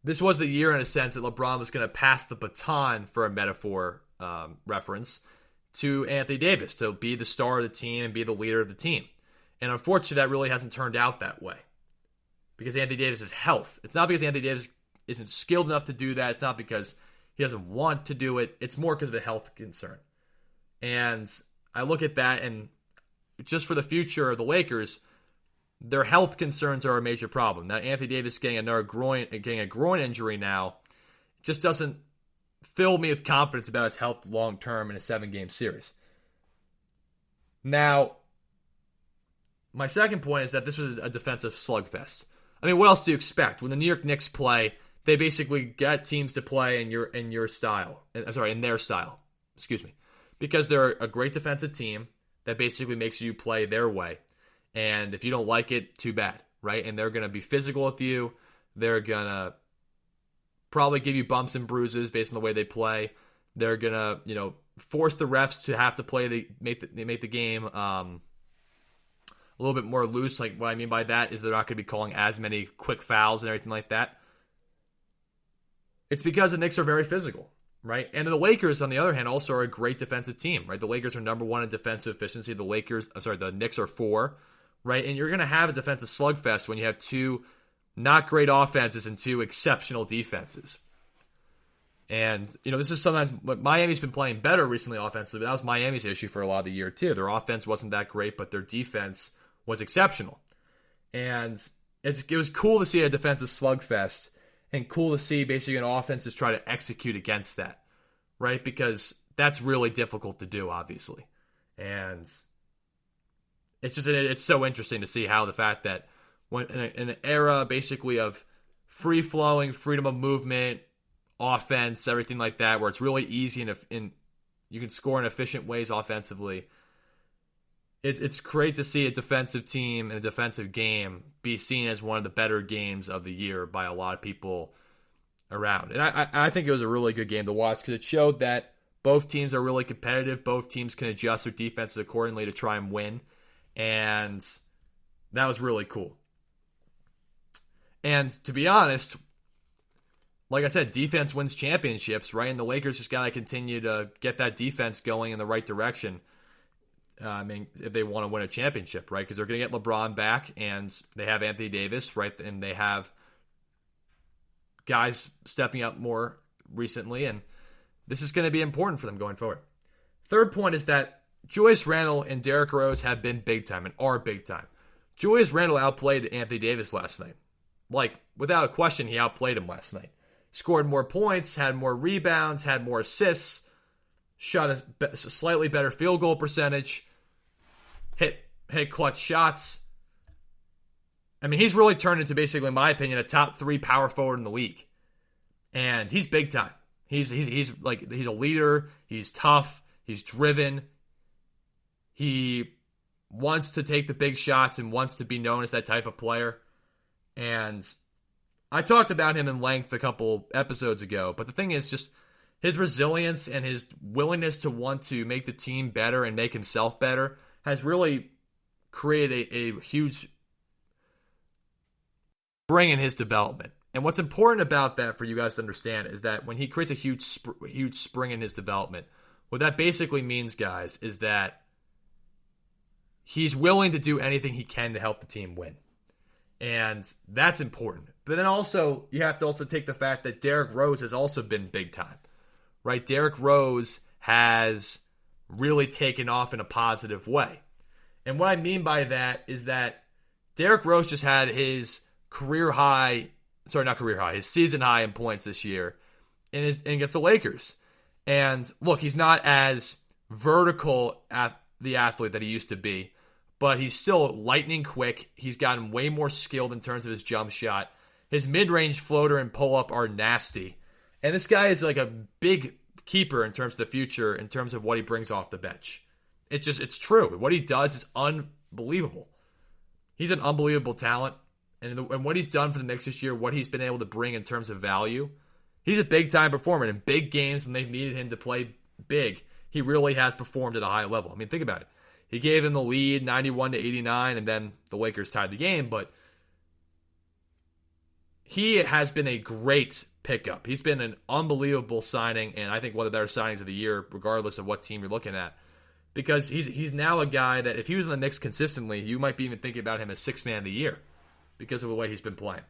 this was the year, in a sense, that LeBron was going to pass the baton, for a metaphor reference, to Anthony Davis to be the star of the team and be the leader of the team. And unfortunately, that really hasn't turned out that way because Anthony Davis' health. It's not because Anthony Davis isn't skilled enough to do that. It's not because he doesn't want to do it. It's more because of a health concern. And I look at that, and just for the future of the Lakers, their health concerns are a major problem. Now, Anthony Davis getting a groin injury now just doesn't fill me with confidence about his health long term in a 7-game series. Now, my second point is that this was a defensive slugfest. I mean, what else do you expect? When the New York Knicks play, they basically get teams to play in their style. Excuse me. Because they're a great defensive team that basically makes you play their way. And if you don't like it, too bad, right? And they're going to be physical with you. They're going to probably give you bumps and bruises based on the way they play. They're going to, force the refs to have to make the game a little bit more loose. Like, what I mean by that is they're not going to be calling as many quick fouls and everything like that. It's because the Knicks are very physical, right? And the Lakers, on the other hand, also are a great defensive team, right? The Lakers are number 1 in defensive efficiency. The Knicks are 4, right? And you're going to have a defensive slugfest when you have 2 not great offenses and 2 exceptional defenses. And, this is sometimes Miami's been playing better recently offensively. That was Miami's issue for a lot of the year, too. Their offense wasn't that great, but their defense was exceptional. And it was cool to see a defensive slugfest and cool to see basically an offense just try to execute against that, right? Because that's really difficult to do, obviously. And it's so interesting to see how the fact that when in an era basically of free-flowing, freedom of movement, offense, everything like that, where it's really easy and you can score in efficient ways offensively, it's great to see a defensive team and a defensive game be seen as one of the better games of the year by a lot of people around. And I think it was a really good game to watch because it showed that both teams are really competitive. Both teams can adjust their defenses accordingly to try and win. And that was really cool. And to be honest, like I said, defense wins championships, right? And the Lakers just got to continue to get that defense going in the right direction. If they want to win a championship, right? Because they're going to get LeBron back, and they have Anthony Davis, right? And they have guys stepping up more recently, and this is going to be important for them going forward. Third point is that Julius Randle and Derrick Rose have been big time and are big time. Julius Randle outplayed Anthony Davis last night. Like, without a question, he outplayed him last night. Scored more points, had more rebounds, had more assists, shot a slightly better field goal percentage, hit clutch shots. I mean, he's really turned into basically, in my opinion, a top 3 power forward in the league. And he's big time. He's a leader. He's tough. He's driven. He wants to take the big shots and wants to be known as that type of player. And I talked about him in length a couple episodes ago, but the thing is just his resilience and his willingness to want to make the team better and make himself better has really created a huge spring in his development. And what's important about that for you guys to understand is that when he creates a huge spring in his development, What that basically means, guys, is that he's willing to do anything he can to help the team win. And that's important. But then also, you have to also take the fact that Derrick Rose has also been big time, right? Derrick Rose has really taken off in a positive way. And what I mean by that is that Derrick Rose just had his his season high in points this year against the Lakers. And look, he's not as vertical the athlete that he used to be, but he's still lightning quick. He's gotten way more skilled in terms of his jump shot. His mid-range floater and pull-up are nasty. And this guy is like a big keeper in terms of the future, in terms of what he brings off the bench. It's true. What he does is unbelievable. He's an unbelievable talent. And what he's done for the Knicks this year, what he's been able to bring in terms of value, he's a big-time performer. In big games, when they've needed him to play big, he really has performed at a high level. I mean, think about it. He gave them the lead, 91-89, and then the Lakers tied the game. But he has been a great pickup. He's been an unbelievable signing, and I think one of the better signings of the year, regardless of what team you're looking at. Because he's now a guy that if he was in the Knicks consistently, you might be even thinking about him as sixth man of the year because of the way he's been playing.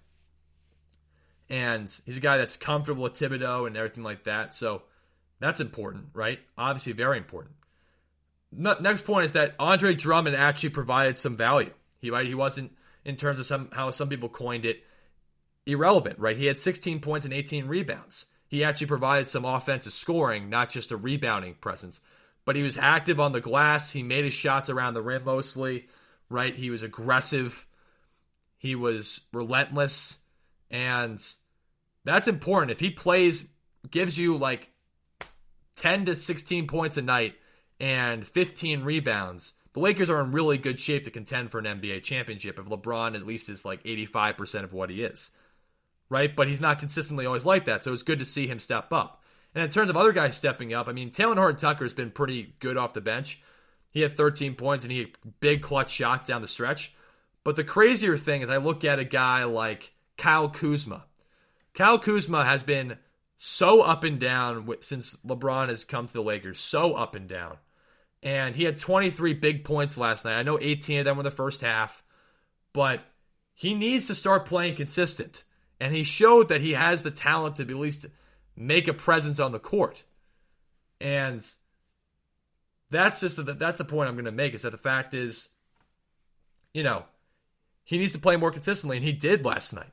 And he's a guy that's comfortable with Thibodeau and everything like that. So that's important, right? Obviously very important. Next point is that Andre Drummond actually provided some value. He wasn't, in terms of how some people coined it, irrelevant, right? He had 16 points and 18 rebounds. He actually provided some offensive scoring, not just a rebounding presence. But he was active on the glass. He made his shots around the rim mostly, right? He was aggressive. He was relentless. And that's important. If he gives you like 10 to 16 points a night and 15 rebounds, the Lakers are in really good shape to contend for an NBA championship if LeBron at least is like 85% of what he is, right? But he's not consistently always like that, so it's good to see him step up. And in terms of other guys stepping up, I mean, Taylor Horton-Tucker has been pretty good off the bench. He had 13 points and he had big clutch shots down the stretch. But the crazier thing is I look at a guy like Kyle Kuzma. Kyle Kuzma has been so up and down since LeBron has come to the Lakers, so up and down. And he had 23 big points last night. I know 18 of them were the first half, but he needs to start playing consistent. And he showed that he has the talent to be at least make a presence on the court. And that's the point I'm going to make, is that the fact is, he needs to play more consistently, and he did last night.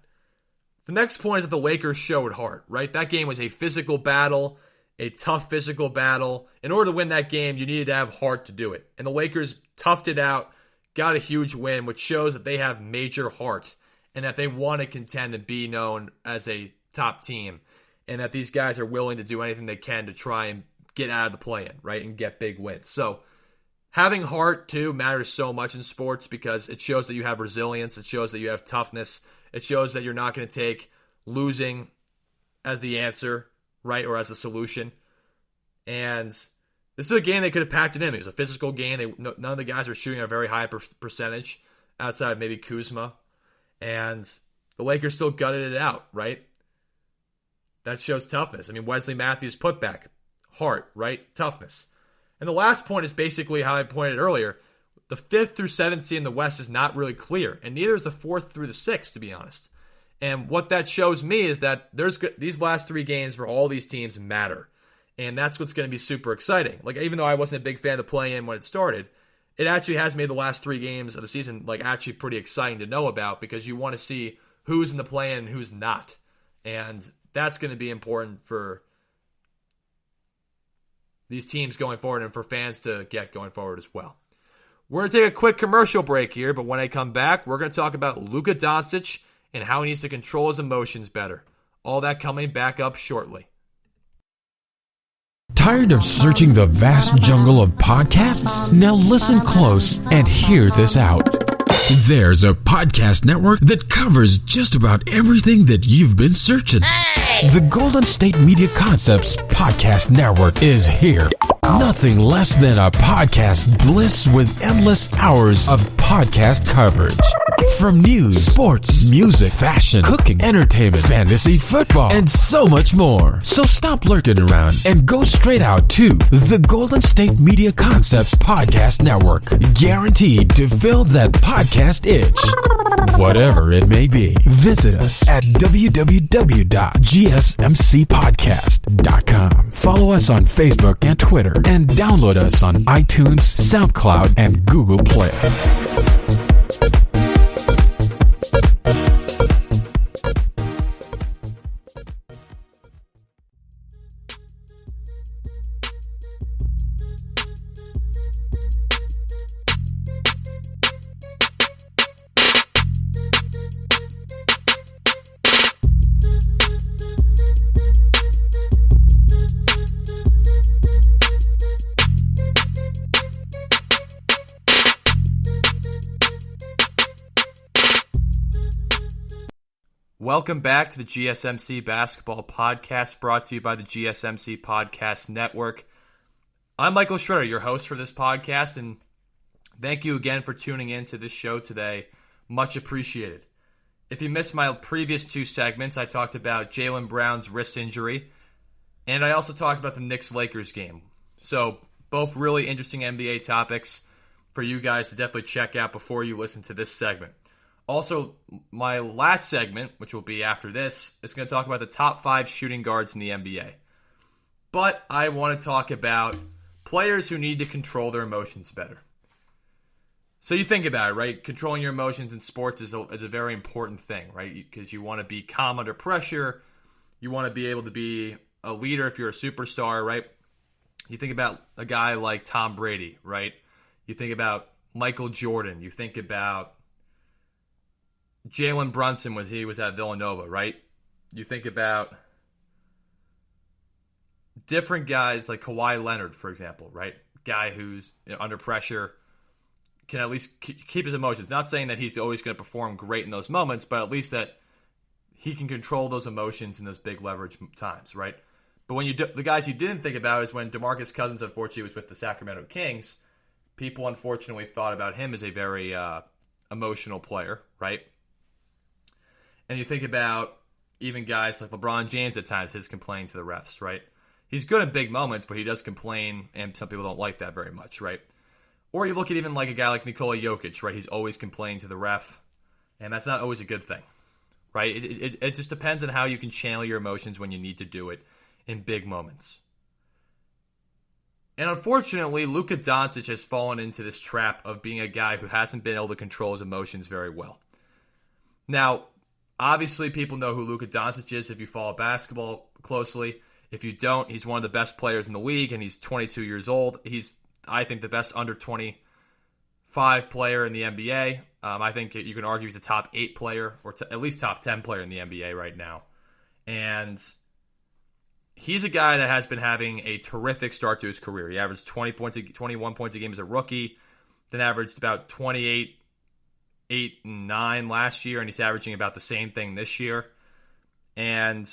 The next point is that the Lakers showed heart, right? That game was a physical battle, a tough physical battle. In order to win that game, you needed to have heart to do it. And the Lakers toughed it out, got a huge win, which shows that they have major heart and that they want to contend and be known as a top team, and that these guys are willing to do anything they can to try and get out of the play-in, right, and get big wins. So having heart, too, matters so much in sports because it shows that you have resilience. It shows that you have toughness. It shows that you're not going to take losing as the answer, right, or as a solution. And this is a game they could have packed it in. It was a physical game. None of the guys were shooting a very high percentage outside of maybe Kuzma. And the Lakers still gutted it out, right? That shows toughness. I mean, Wesley Matthews putback, heart, right? Toughness. And the last point is basically how I pointed earlier. The 5th through 7th seed in the West is not really clear, and neither is the 4th through the 6th, to be honest. And what that shows me is that these last 3 games for all these teams matter, and that's what's going to be super exciting. Like, even though I wasn't a big fan of the play-in when it started, it actually has made the last 3 games of the season like actually pretty exciting to know about, because you want to see who's in the play-in and who's not, and that's going to be important for these teams going forward and for fans to get going forward as well. We're going to take a quick commercial break here, but when I come back, we're going to talk about Luka Doncic and how he needs to control his emotions better. All that coming back up shortly. Tired of searching the vast jungle of podcasts? Now listen close and hear this out. There's a podcast network that covers just about everything that you've been searching. Hey! The Golden State Media Concepts Podcast Network is here. Nothing less than a podcast bliss with endless hours of podcast coverage. From news, sports, music, fashion, cooking, entertainment, fantasy, football, and so much more. So stop lurking around and go straight out to the Golden State Media Concepts Podcast Network. Guaranteed to fill that podcast itch. Whatever it may be. Visit us at www.gsmcpodcast.com. Follow us on Facebook and Twitter, and download us on iTunes, SoundCloud, and Google Play. Welcome back to the GSMC Basketball Podcast, brought to you by the GSMC Podcast Network. I'm Michael Schroeder, your host for this podcast, and thank you again for tuning in to this show today. Much appreciated. If you missed my previous two segments, I talked about Jaylen Brown's wrist injury, and I also talked about the Knicks-Lakers game. So, both really interesting NBA topics for you guys to definitely check out before you listen to this segment. Also, my last segment, which will be after this, is going to talk about the top 5 shooting guards in the NBA. But I want to talk about players who need to control their emotions better. So you think about it, right? Controlling your emotions in sports is a very important thing, right? Because you want to be calm under pressure. You want to be able to be a leader if you're a superstar, right? You think about a guy like Tom Brady, right? You think about Michael Jordan. You think about Jalen Brunson when he was at Villanova, right? You think about different guys like Kawhi Leonard, for example, right? Guy who's under pressure can at least keep his emotions. Not saying that he's always going to perform great in those moments, but at least that he can control those emotions in those big leverage times, right? But when the guys you didn't think about is when DeMarcus Cousins, unfortunately, was with the Sacramento Kings. People, unfortunately, thought about him as a very emotional player, right? And you think about even guys like LeBron James at times, his complaining to the refs, right? He's good in big moments, but he does complain, and some people don't like that very much, right? Or you look at even like a guy like Nikola Jokic, right? He's always complaining to the ref, and that's not always a good thing, right? It just depends on how you can channel your emotions when you need to do it in big moments. And unfortunately, Luka Doncic has fallen into this trap of being a guy who hasn't been able to control his emotions very well. Now, obviously, people know who Luka Doncic is if you follow basketball closely. If you don't, he's one of the best players in the league, and he's 22 years old. He's, I think, the best under 25 player in the NBA. I think you can argue he's a top 8 player, or at least top 10 player in the NBA right now. And he's a guy that has been having a terrific start to his career. He averaged 21 points a game as a rookie, then averaged about 28, 8 and 9 last year, and he's averaging about the same thing this year. And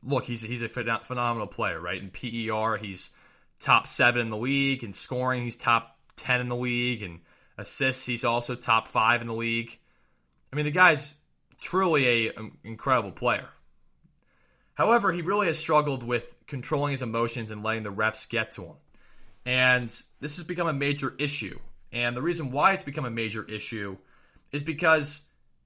look, he's a phenomenal player, right? In PER, he's top 7 in the league. In scoring, he's top 10 in the league. And assists, he's also top 5 in the league. I mean, the guy's truly an incredible player. However, he really has struggled with controlling his emotions and letting the refs get to him. And this has become a major issue. And the reason why it's become a major issue is because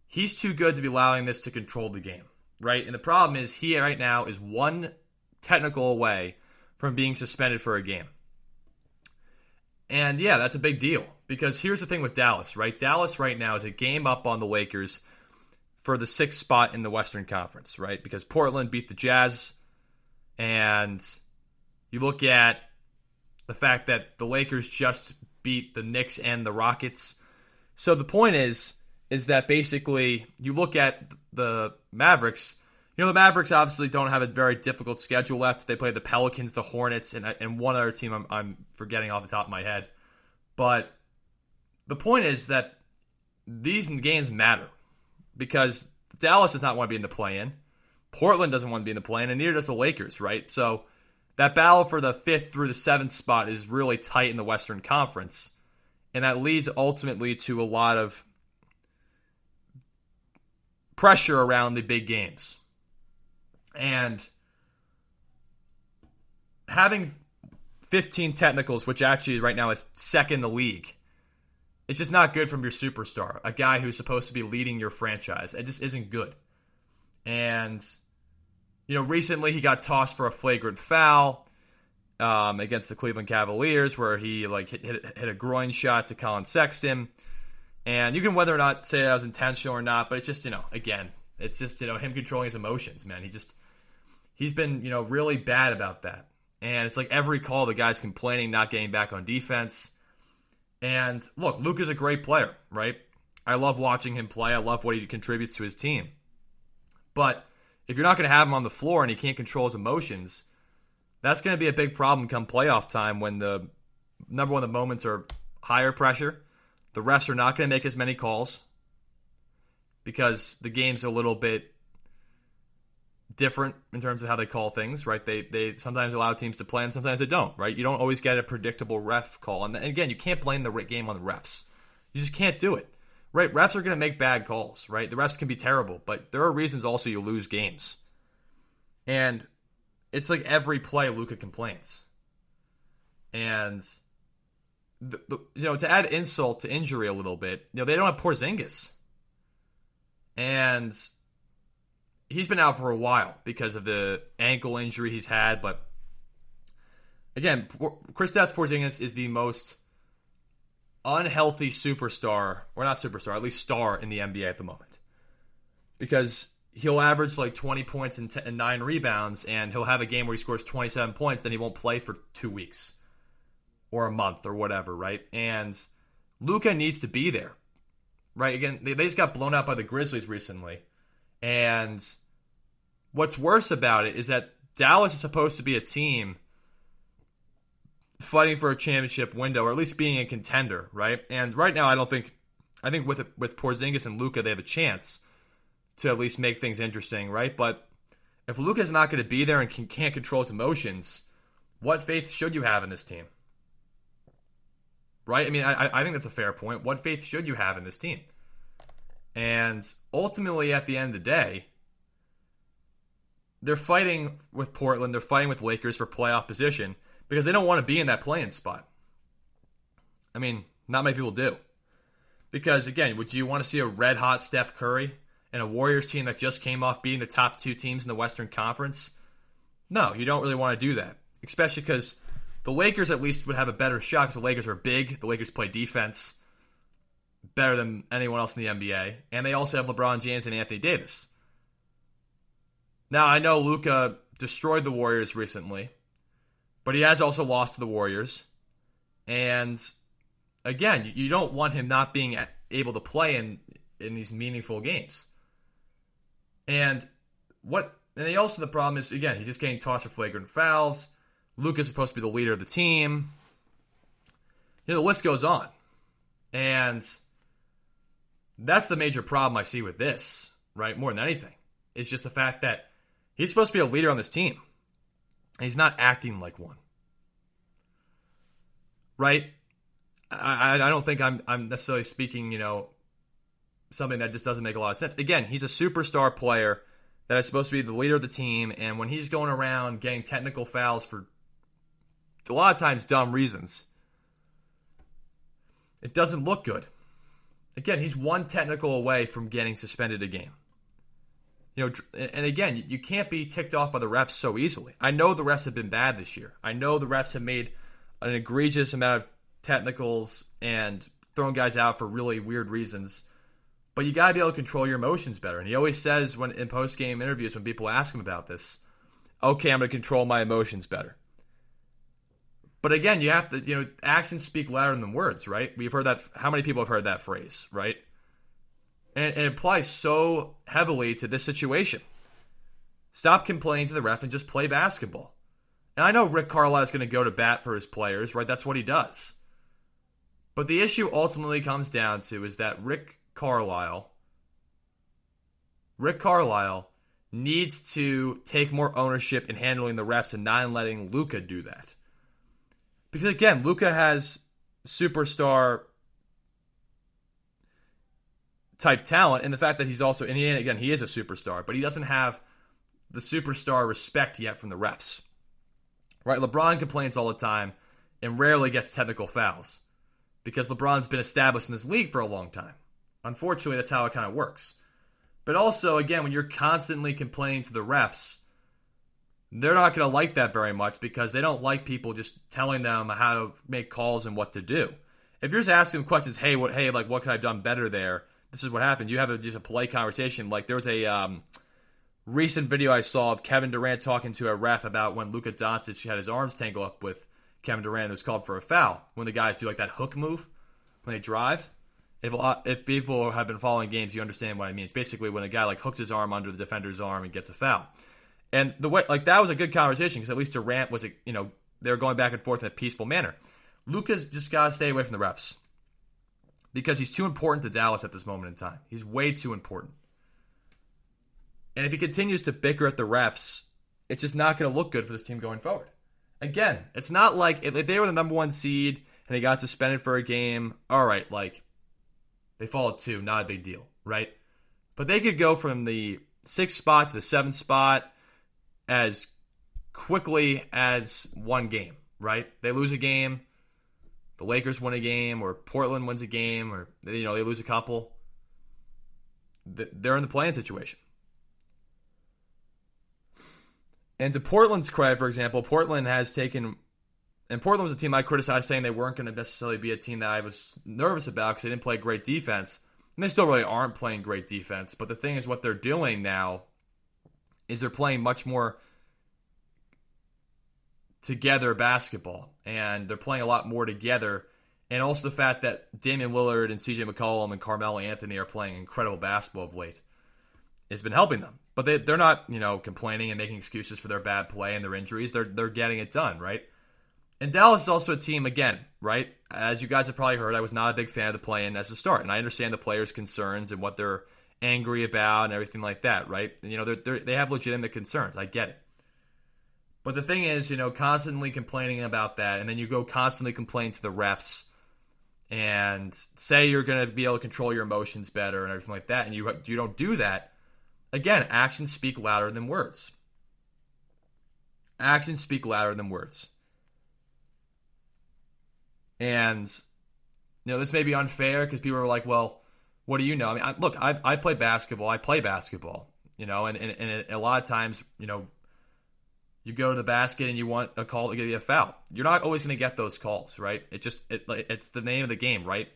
he's too good to be allowing this to control the game, right? And the problem is he right now is one technical away from being suspended for a game. And yeah, that's a big deal because here's the thing with Dallas, right? Dallas right now is a game up on the Lakers for the 6th spot in the Western Conference, right? Because Portland beat the Jazz, and you look at the fact that the Lakers just beat the Knicks and the Rockets. So the point is that basically you look at the Mavericks. You know, the Mavericks obviously don't have a very difficult schedule left. They play the Pelicans, the Hornets, and one other team I'm forgetting off the top of my head. But the point is that these games matter because Dallas does not want to be in the play-in. Portland doesn't want to be in the play-in, and neither does the Lakers, right? So that battle for the 5th through the 7th spot is really tight in the Western Conference, and that leads ultimately to a lot of pressure around the big games. And having 15 technicals, which actually right now is second in the league, it's just not good from your superstar, a guy who's supposed to be leading your franchise. It just isn't good. And, recently he got tossed for a flagrant foul against the Cleveland Cavaliers where he hit a groin shot to Colin Sexton. And you can whether or not say that was intentional or not, but it's just, again, it's just, him controlling his emotions, man. He's been, really bad about that. And it's like every call the guy's complaining, not getting back on defense. And look, Luka's a great player, right? I love watching him play. I love what he contributes to his team. But if you're not going to have him on the floor and he can't control his emotions, that's going to be a big problem come playoff time when the number one, the moments are higher pressure. The refs are not going to make as many calls because the game's a little bit different in terms of how they call things, right? They sometimes allow teams to play and sometimes they don't, right? You don't always get a predictable ref call. And again, you can't blame the game on the refs. You just can't do it, right? Refs are going to make bad calls, right? The refs can be terrible, but there are reasons also you lose games. And it's like every play Luka complains. And to add insult to injury a little bit, they don't have Porzingis. And he's been out for a while because of the ankle injury he's had. But again, Kristaps Porzingis is the most unhealthy superstar, or not superstar, at least star in the NBA at the moment. Because he'll average 20 points and 9 rebounds, and he'll have a game where he scores 27 points, then he won't play for 2 weeks or a month or whatever, right? And Luka needs to be there, right? Again, they just got blown out by the Grizzlies recently. And what's worse about it is that Dallas is supposed to be a team fighting for a championship window, or at least being a contender, right? And right now, I think with Porzingis and Luka, they have a chance to at least make things interesting, right? But if Luka's not going to be there and can't control his emotions, what faith should you have in this team? Right? I mean, I think that's a fair point. What faith should you have in this team? And ultimately, at the end of the day, they're fighting with Portland, they're fighting with Lakers for playoff position because they don't want to be in that play-in spot. I mean, not many people do. Because, again, would you want to see a red-hot Steph Curry and a Warriors team that just came off beating the top 2 teams in the Western Conference? No, you don't really want to do that. Especially because the Lakers at least would have a better shot because the Lakers are big. The Lakers play defense better than anyone else in the NBA. And they also have LeBron James and Anthony Davis. Now, I know Luka destroyed the Warriors recently, but he has also lost to the Warriors. And again, you don't want him not being able to play in these meaningful games. And the problem is, again, he's just getting tossed for flagrant fouls. Luka's supposed to be the leader of the team. The list goes on. And that's the major problem I see with this, right? More than anything. It's just the fact that he's supposed to be a leader on this team. And he's not acting like one. Right? I don't think I'm necessarily speaking, something that just doesn't make a lot of sense. Again, he's a superstar player that is supposed to be the leader of the team, and when he's going around getting technical fouls for a lot of times dumb reasons, it doesn't look good. Again, he's one technical away from getting suspended a game. And again, you can't be ticked off by the refs so easily. I know the refs have been bad this year. I know the refs have made an egregious amount of technicals and thrown guys out for really weird reasons. But you got to be able to control your emotions better. And he always says in post-game interviews when people ask him about this, okay, I'm going to control my emotions better. But again, you have to, actions speak louder than words, right? We've heard that. How many people have heard that phrase, right? And it applies so heavily to this situation. Stop complaining to the ref and just play basketball. And I know Rick Carlisle is going to go to bat for his players, right? That's what he does. But the issue ultimately comes down to is that Rick Carlisle needs to take more ownership in handling the refs and not letting Luka do that. Because again, Luka has superstar type talent, and the fact that he's also, and again, he is a superstar, but he doesn't have the superstar respect yet from the refs. Right? LeBron complains all the time and rarely gets technical fouls because LeBron's been established in this league for a long time. Unfortunately, that's how it kind of works. But also, again, when you're constantly complaining to the refs, they're not going to like that very much because they don't like people just telling them how to make calls and what to do. If you're just asking them questions, what could I have done better there? This is what happened. You have just a polite conversation. Like there was a recent video I saw of Kevin Durant talking to a ref about when Luka Doncic had his arms tangled up with Kevin Durant. It was called for a foul when the guys do like that hook move when they drive. If people have been following games, you understand what I mean. It's basically when a guy like hooks his arm under the defender's arm and gets a foul. And the way that was a good conversation because at least Durant was they were going back and forth in a peaceful manner. Luka's just got to stay away from the refs because he's too important to Dallas at this moment in time. He's way too important. And if he continues to bicker at the refs, it's just not going to look good for this team going forward. Again, it's not like if they were the number one seed and they got suspended for a game, all right, they fall at 2, not a big deal, right? But they could go from the 6th spot to the 7th spot as quickly as one game, right? They lose a game, the Lakers win a game, or Portland wins a game, or they lose a couple. They're in the play-in situation. And to Portland's credit, for example, Portland has taken, and Portland was a team I criticized saying they weren't going to necessarily be a team that I was nervous about because they didn't play great defense. And they still really aren't playing great defense. But the thing is, what they're doing now is they're playing much more together basketball. And they're playing a lot more together. And also the fact that Damian Lillard and CJ McCollum and Carmelo Anthony are playing incredible basketball of late has been helping them. But they're not, complaining and making excuses for their bad play and their injuries. They're getting it done, right? And Dallas is also a team, again, right? As you guys have probably heard, I was not a big fan of the play-in as a start. And I understand the players' concerns and what they're angry about and everything like that, right? They have legitimate concerns. I get it. But the thing is, constantly complaining about that, and then you go constantly complain to the refs and say you're going to be able to control your emotions better and everything like that, and you don't do that. Again, actions speak louder than words. Actions speak louder than words. And, this may be unfair because people are like, well, what do you know? I mean, I play basketball. I play basketball, and a lot of times, you go to the basket and you want a call to give you a foul. You're not always going to get those calls, right? It's the name of the game, right?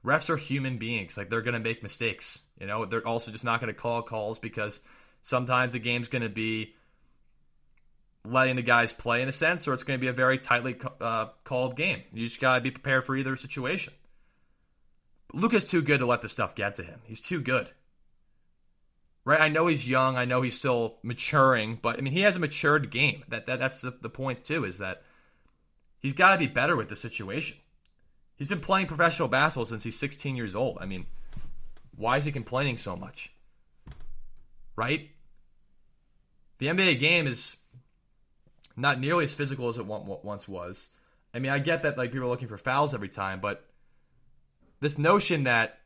Refs are human beings. They're going to make mistakes. They're also just not going to call calls because sometimes the game's going to be letting the guys play in a sense, or it's going to be a very tightly called game. You just got to be prepared for either situation. But Luka's too good to let this stuff get to him. He's too good. Right? I know he's young. I know he's still maturing, but he has a matured game. That's the point too, is that he's got to be better with the situation. He's been playing professional basketball since he's 16 years old. Why is he complaining so much? Right? The NBA game is not nearly as physical as it once was. I get that people are looking for fouls every time, but this notion that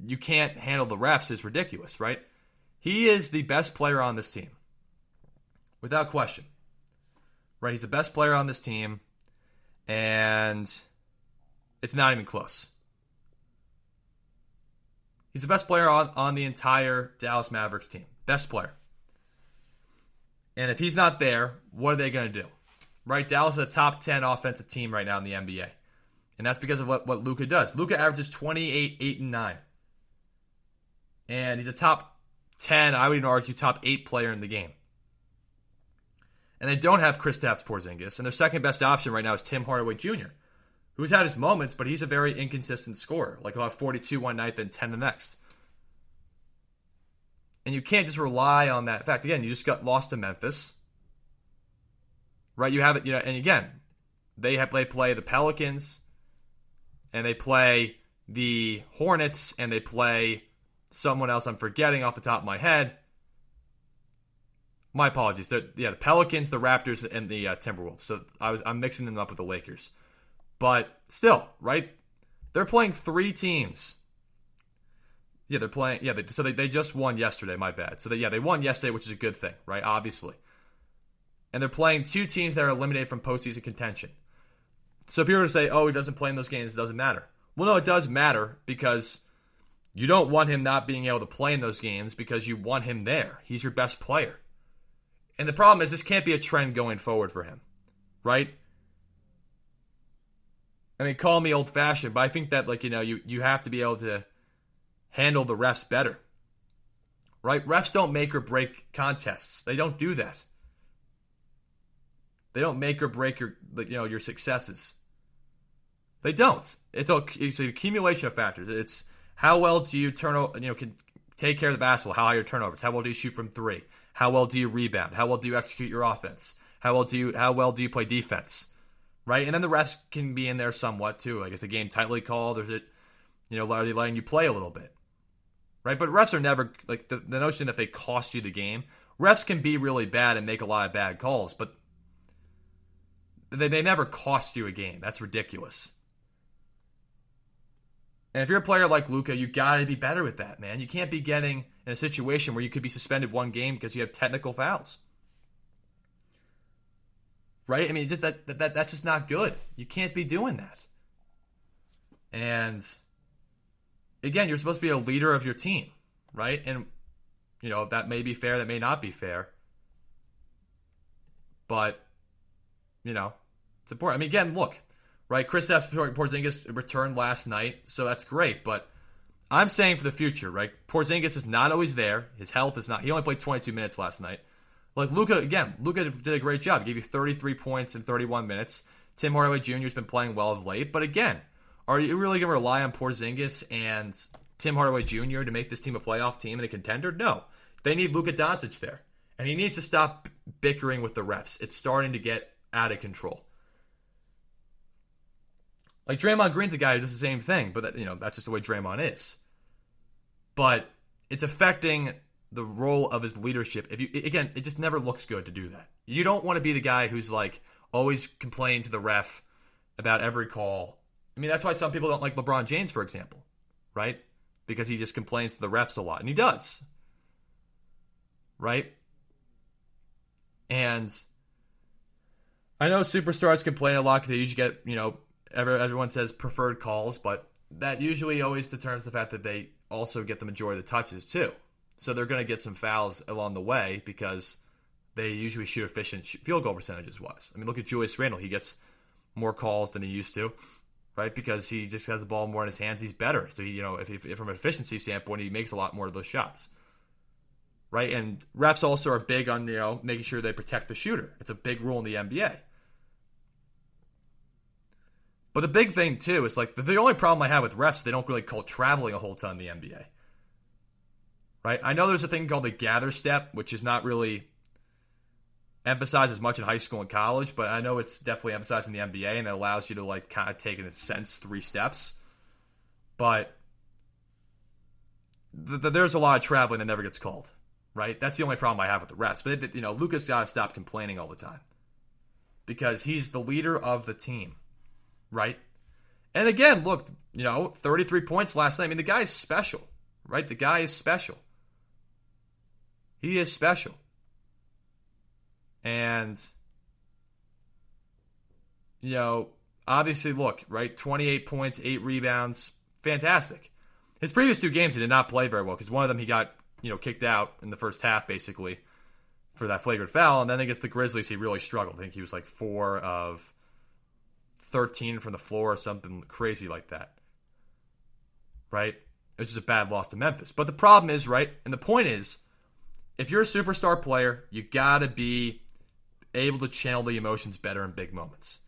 you can't handle the refs is ridiculous, right? He is the best player on this team. Without question. Right? He's the best player on this team, and it's not even close. He's the best player on the entire Dallas Mavericks team. Best player. And if he's not there, what are they going to do? Right? Dallas is a top 10 offensive team right now in the NBA. And that's because of what Luka does. Luka averages 28, 8, and 9. And he's a top 10, I would even argue, top 8 player in the game. And they don't have Kristaps Porzingis. And their second best option right now is Tim Hardaway Jr., who's had his moments, but he's a very inconsistent scorer. He'll have 42 one night, then 10 the next. And you can't just rely on that. In fact, again, you just got lost to Memphis. Right? You have it, and again, they play the Pelicans, and they play the Hornets, and they play someone else I'm forgetting off the top of my head. My apologies. The Pelicans, the Raptors, and the Timberwolves. So I'm mixing them up with the Lakers. But still, right? They're playing 3 teams. Yeah, they're playing. Yeah, so they just won yesterday. My bad. So they won yesterday, which is a good thing, right? Obviously. And they're playing 2 teams that are eliminated from postseason contention. So people are going to say, oh, he doesn't play in those games. It doesn't matter. Well, no, it does matter because you don't want him not being able to play in those games because you want him there. He's your best player. And the problem is this can't be a trend going forward for him, right? I mean, call me old-fashioned, but I think that, you have to be able to handle the refs better, right? Refs don't make or break contests. They don't do that. They don't make or break your successes. They don't. It's an accumulation of factors. It's how well do you can take care of the basketball, how high are your turnovers, how well do you shoot from 3, how well do you rebound, how well do you execute your offense, how well do you play defense, right? And then the refs can be in there somewhat too. Like, is the game tightly called, or is it, are they letting you play a little bit, right? But refs are never, like, the notion that they cost you the game. Refs can be really bad and make a lot of bad calls, but they never cost you a game. That's ridiculous. And if you're a player like Luka, you got to be better with that, man. You can't be getting in a situation where you could be suspended 1 game because you have technical fouls. Right? I mean, that's just not good. You can't be doing that. And again, you're supposed to be a leader of your team, right? And, that may be fair, that may not be fair. But, it's important. I mean, again, look, right? Kristaps Porzingis returned last night, so that's great. But I'm saying for the future, right? Porzingis is not always there. His health is not. He only played 22 minutes last night. Like Luka did a great job. He gave you 33 points in 31 minutes. Tim Hardaway Jr. has been playing well of late. But again, are you really going to rely on Porzingis and Tim Hardaway Jr. to make this team a playoff team and a contender? No. They need Luka Doncic there. And he needs to stop bickering with the refs. It's starting to get out of control. Like, Draymond Green's a guy who does the same thing, but that's just the way Draymond is. But it's affecting the role of his leadership. It just never looks good to do that. You don't want to be the guy who's like always complaining to the ref about every call. I mean, that's why some people don't like LeBron James, for example, right? Because he just complains to the refs a lot, and he does, right? And I know superstars complain a lot because they usually get, everyone says preferred calls, but that usually always determines the fact that they also get the majority of the touches too. So they're going to get some fouls along the way because they usually shoot efficient field goal percentages wise. I mean, look at Julius Randle. He gets more calls than he used to, right? Because he just has the ball more in his hands. He's better. So, if from an efficiency standpoint, he makes a lot more of those shots, right? And refs also are big on, making sure they protect the shooter. It's a big rule in the NBA. But the big thing, too, is like the only problem I have with refs, they don't really call traveling a whole ton in the NBA. Right? I know there's a thing called the gather step, which is not really emphasized as much in high school and college, but I know it's definitely emphasized in the NBA, and it allows you to like kind of take, in a sense, 3 steps. But there's a lot of traveling that never gets called. Right? That's the only problem I have with the refs. But, Luka's got to stop complaining all the time. Because he's the leader of the team. Right? And again, look, 33 points last night. I mean, the guy is special, right? The guy is special. He is special. And, obviously, look, right? 28 points, 8 rebounds. Fantastic. His previous 2 games, he did not play very well because one of them he got, kicked out in the first half, basically, for that flagrant foul. And then against the Grizzlies, he really struggled. I think he was like 4 of 13 from the floor or something crazy like that. Right? It was just a bad loss to Memphis. But the problem is, right, and the point is, if you're a superstar player, you got to be able to channel the emotions better in big moments.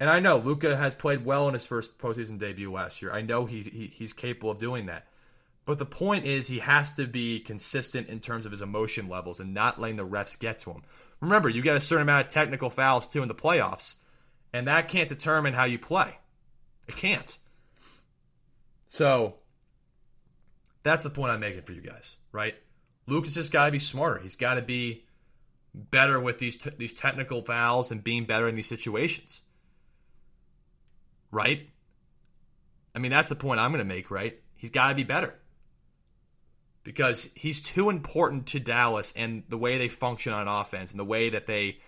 And I know Luka has played well in his first postseason debut last year. I know he's capable of doing that. But the point is he has to be consistent in terms of his emotion levels and not letting the refs get to him. Remember, you get a certain amount of technical fouls, too, in the playoffs. And that can't determine how you play. It can't. So That's the point I'm making for you guys, right? Luka's just got to be smarter. He's got to be better with these technical fouls and being better in these situations, right? I mean, that's the point I'm going to make, right? He's got to be better because he's too important to Dallas and the way they function on offense and the way that they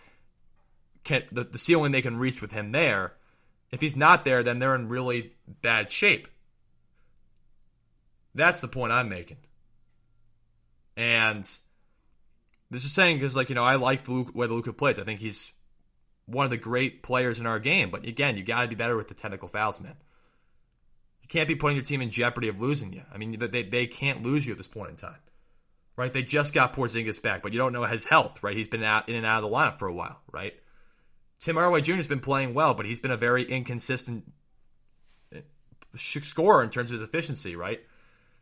can, the ceiling they can reach with him there. If he's not there, then they're in really bad shape. That's the point I'm making. And this is saying because, I like the way Luka plays. I think he's one of the great players in our game. But again, you got to be better with the technical fouls, man. You can't be putting your team in jeopardy of losing you. I mean, they can't lose you at this point in time, right? They just got Porzingis back, but you don't know his health, right? He's been in and out of the lineup for a while, right? Tim Hardaway Jr. has been playing well, but he's been a very inconsistent scorer in terms of his efficiency, right?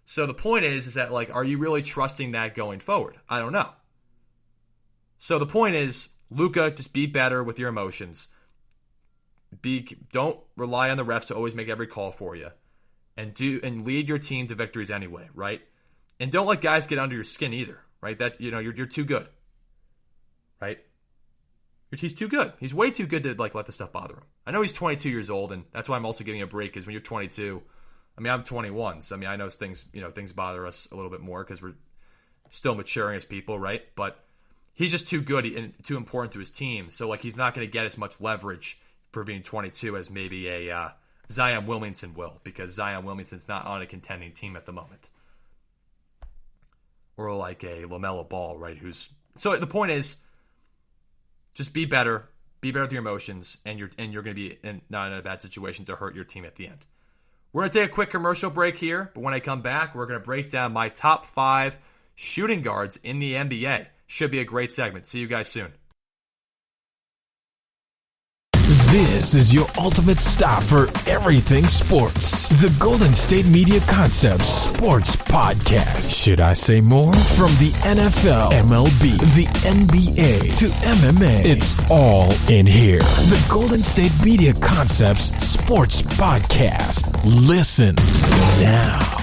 So the point is that, are you really trusting that going forward? I don't know. So the point is, Luka, just be better with your emotions. Don't rely on the refs to always make every call for you. And lead your team to victories anyway, right? And don't let guys get under your skin either, right? That you're too good. Right? He's too good. He's way too good to let this stuff bother him. I know he's 22 years old, and that's why I'm also giving a break, because when you're 22, I'm 21, so I know things bother us a little bit more because we're still maturing as people, right? But he's just too good and too important to his team, so he's not going to get as much leverage for being 22 as maybe a Zion Williamson will, because Zion Williamson's not on a contending team at the moment, or a LaMelo Ball, right? So the point is, just be better with your emotions, and you're going to be not in a bad situation to hurt your team at the end. We're going to take a quick commercial break here, but when I come back, we're going to break down my top 5 shooting guards in the NBA. Should be a great segment. See you guys soon. This is your ultimate stop for everything sports. The Golden State Media Concepts Sports Podcast. Should I say more? From the NFL, MLB, the NBA, to MMA, it's all in here. The Golden State Media Concepts Sports Podcast. Listen now.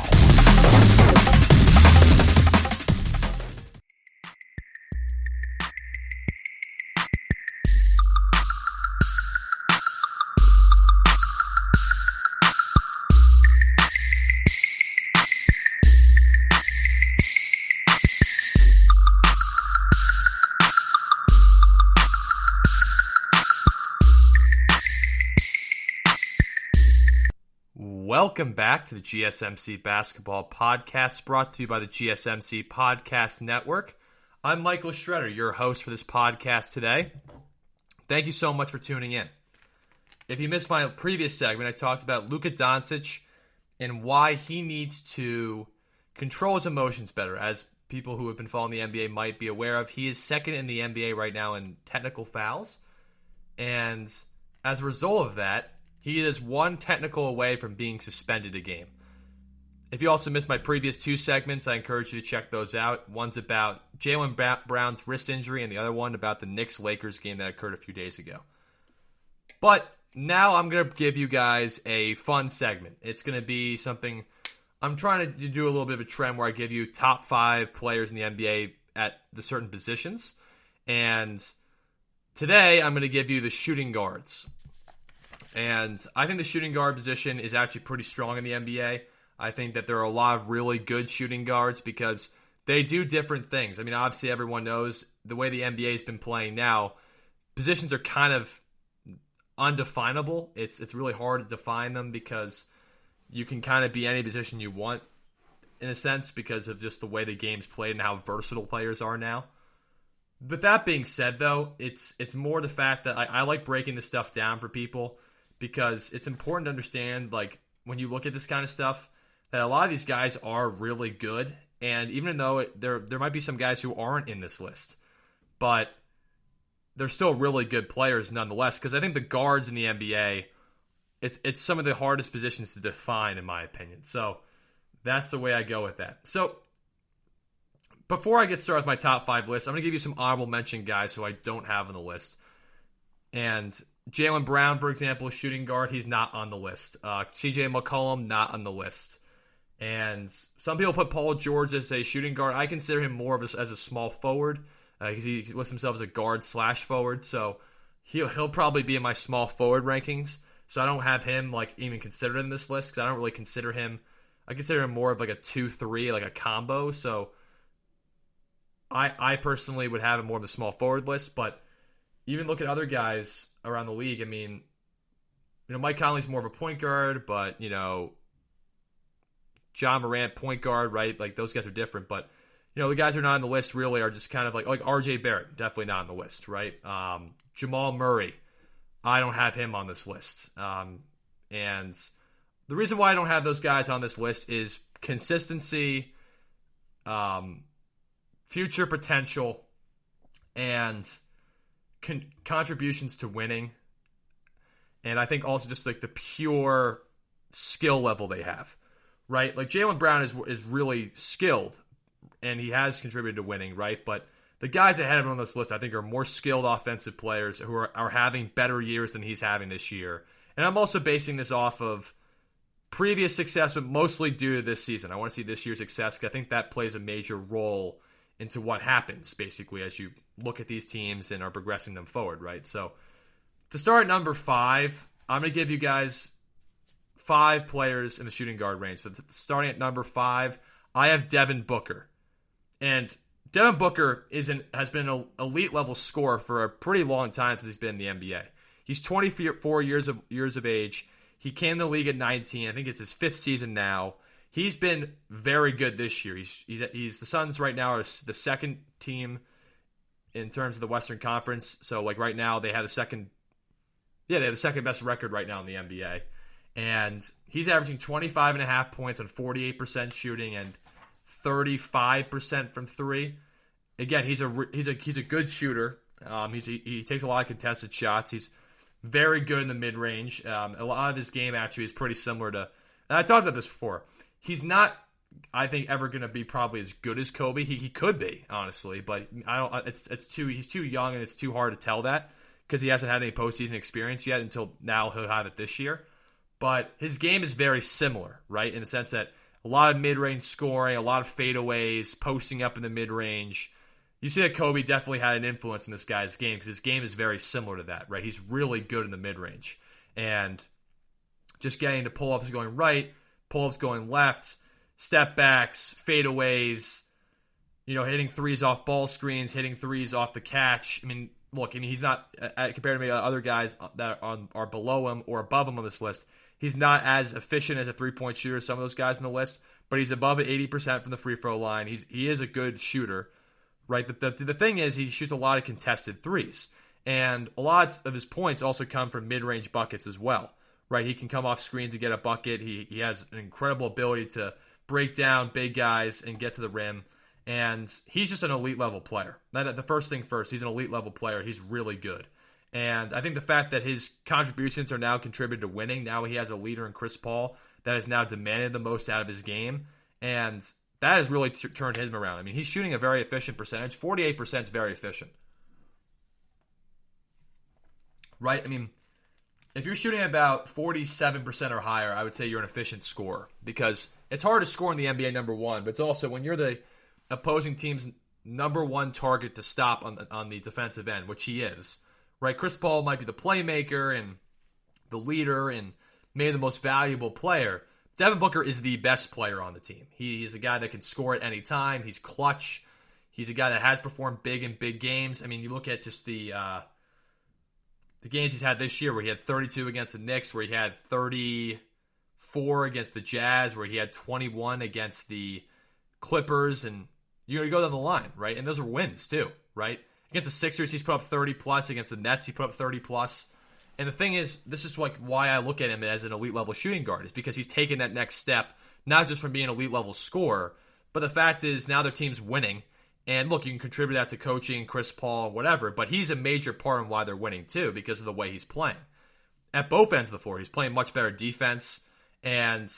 Welcome back to the GSMC Basketball Podcast, brought to you by the GSMC Podcast Network. I'm Michael Schroeder, your host for this podcast today. Thank you so much for tuning in. If you missed my previous segment, I talked about Luka Doncic and why he needs to control his emotions better. As people who have been following the NBA might be aware of, he is second in the NBA right now in technical fouls. And as a result of that, he is one technical away from being suspended a game. If you also missed my previous 2 segments, I encourage you to check those out. One's about Jaylen Brown's wrist injury, and the other one about the Knicks-Lakers game that occurred a few days ago. But now I'm going to give you guys a fun segment. It's going to be something, I'm trying to do a little bit of a trend where I give you top 5 players in the NBA at the certain positions. And today I'm going to give you the shooting guards. And I think the shooting guard position is actually pretty strong in the NBA. I think that there are a lot of really good shooting guards because they do different things. I mean, obviously everyone knows the way the NBA has been playing now, positions are kind of undefinable. It's really hard to define them because you can kind of be any position you want in a sense because of just the way the game's played and how versatile players are now. But that being said, though, it's more the fact that I like breaking this stuff down for people because it's important to understand, when you look at this kind of stuff, that a lot of these guys are really good. And even though there might be some guys who aren't in this list, but they're still really good players nonetheless. Because I think the guards in the NBA, it's some of the hardest positions to define, in my opinion. So that's the way I go with that. So before I get started with my top 5 list, I'm going to give you some honorable mention guys who I don't have on the list. And Jaylen Brown, for example, shooting guard, he's not on the list. CJ McCollum, not on the list. And some people put Paul George as a shooting guard. I consider him more of as a small forward because he lists himself as a guard/forward. So he'll probably be in my small forward rankings. So I don't have him like even considered in this list because I don't really consider him. I consider him more of like a 2-3, like a combo. So I personally would have him more of a small forward list. But even look at other guys around the league. I mean, Mike Conley's more of a point guard, but John Morant, point guard, right? Like those guys are different, but the guys who are not on the list really are just kind of like RJ Barrett, definitely not on the list, right? Jamal Murray, I don't have him on this list. And the reason why I don't have those guys on this list is consistency, future potential, and contributions to winning. And I think also just like the pure skill level they have. Right, like Jaylen Brown is really skilled, and he has contributed to winning, right? But the guys ahead of him on this list, I think, are more skilled offensive players who are having better years than he's having this year. And I'm also basing this off of previous success, but mostly due to this season. I want to see this year's success because I think that plays a major role into what happens, basically, as you look at these teams and are progressing them forward, right? So to start at number 5, I'm going to give you guys 5 players in the shooting guard range. So starting at number 5, I have Devin Booker. And Devin Booker has been an elite level scorer for a pretty long time since he's been in the NBA. He's 24 years of age. He came to the league at 19. I think it's his 5th season now. He's been very good this year. He's the Suns right now are the second team in terms of the Western Conference. So like right now they have the second best record right now in the NBA. And he's averaging 25.5 points on 48% shooting and 35% from 3. Again, he's a good shooter. He takes a lot of contested shots. He's very good in the mid range. A lot of his game actually is pretty similar to. And I talked about this before. He's not, I think, ever going to be probably as good as Kobe. He could be, honestly, but I don't. He's too young and it's too hard to tell that because he hasn't had any postseason experience yet. Until now, he'll have it this year. But his game is very similar, right? In the sense that a lot of mid-range scoring, a lot of fadeaways, posting up in the mid-range. You see that Kobe definitely had an influence in this guy's game because his game is very similar to that, right? He's really good in the mid-range. And just getting to pull-ups going right, pull-ups going left, step backs, fadeaways, hitting threes off ball screens, hitting threes off the catch. I mean, look, he's not, compared to maybe other guys that are below him or above him on this list, he's not as efficient as a three-point shooter as some of those guys on the list, but he's above 80% from the free throw line. He is a good shooter, right? The thing is he shoots a lot of contested threes, and a lot of his points also come from mid-range buckets as well, right? He can come off screens to get a bucket. He has an incredible ability to break down big guys and get to the rim, and he's just an elite-level player. The first thing first, he's an elite-level player. He's really good. And I think the fact that his contributions are now contributed to winning, now he has a leader in Chris Paul that has now demanded the most out of his game, and that has really turned him around. I mean, he's shooting a very efficient percentage. 48% is very efficient. Right? I mean, if you're shooting about 47% or higher, I would say you're an efficient scorer because it's hard to score in the NBA, number one, but it's also when you're the opposing team's number one target to stop on the defensive end, which he is. Right, Chris Paul might be the playmaker and the leader and maybe the most valuable player. Devin Booker is the best player on the team. He's a guy that can score at any time. He's clutch. He's a guy that has performed big in big games. I mean, you look at just the games he's had this year where he had 32 against the Knicks, where he had 34 against the Jazz, where he had 21 against the Clippers, and you go down the line, right? And those are wins too, right? Against the Sixers, he's put up 30+. Against the Nets, he put up 30+. And the thing is, this is like why I look at him as an elite-level shooting guard, is because he's taken that next step, not just from being an elite-level scorer, but the fact is now their team's winning. And look, you can contribute that to coaching, Chris Paul, whatever, but he's a major part in why they're winning too, because of the way he's playing. At both ends of the floor, he's playing much better defense, and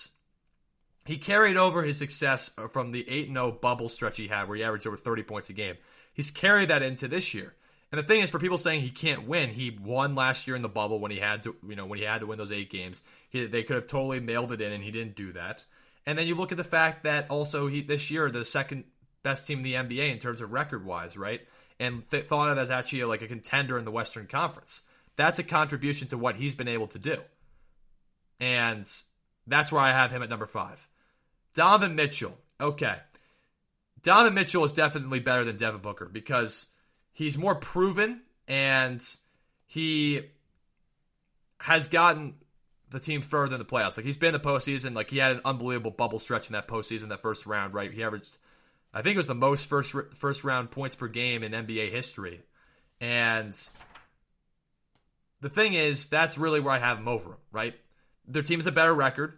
he carried over his success from the 8-0 bubble stretch he had, where he averaged over 30 points a game. He's carried that into this year. And the thing is, for people saying he can't win, he won last year in the bubble when he had to, when he had to win those 8 games. They could have totally mailed it in, and he didn't do that. And then you look at the fact that also this year, the second best team in the NBA in terms of record-wise, right? And thought of as actually like a contender in the Western Conference. That's a contribution to what he's been able to do. And that's where I have him at number 5. Donovan Mitchell. Okay. Donovan Mitchell is definitely better than Devin Booker because he's more proven and he has gotten the team further in the playoffs. Like, he's been in the postseason. Like, he had an unbelievable bubble stretch in that postseason, that first round, right? He averaged, I think it was the most first round points per game in NBA history. And the thing is, that's really where I have him over him, right? Their team has a better record,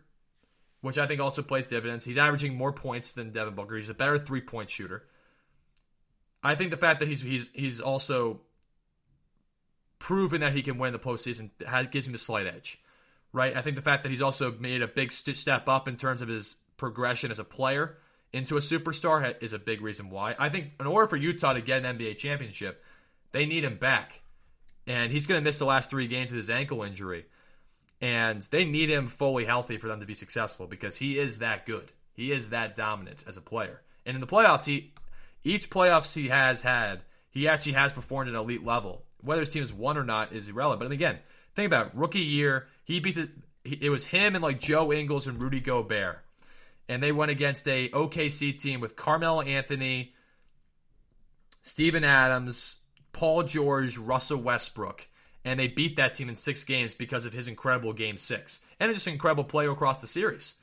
which I think also plays dividends. He's averaging more points than Devin Booker. He's a better three-point shooter. I think the fact that he's also proven that he can win the postseason gives him a slight edge, right? I think the fact that he's also made a big step up in terms of his progression as a player into a superstar is a big reason why. I think in order for Utah to get an NBA championship, they need him back. And he's going to miss the last 3 games with his ankle injury. And they need him fully healthy for them to be successful because he is that good. He is that dominant as a player. And in the playoffs, each playoffs he has had, he actually has performed at an elite level. Whether his team has won or not is irrelevant. But again, think about it. Rookie year, it was him and like Joe Ingles and Rudy Gobert. And they went against a OKC team with Carmelo Anthony, Steven Adams, Paul George, Russell Westbrook. And they beat that team in 6 games because of his incredible Game 6. And just an incredible player across the series.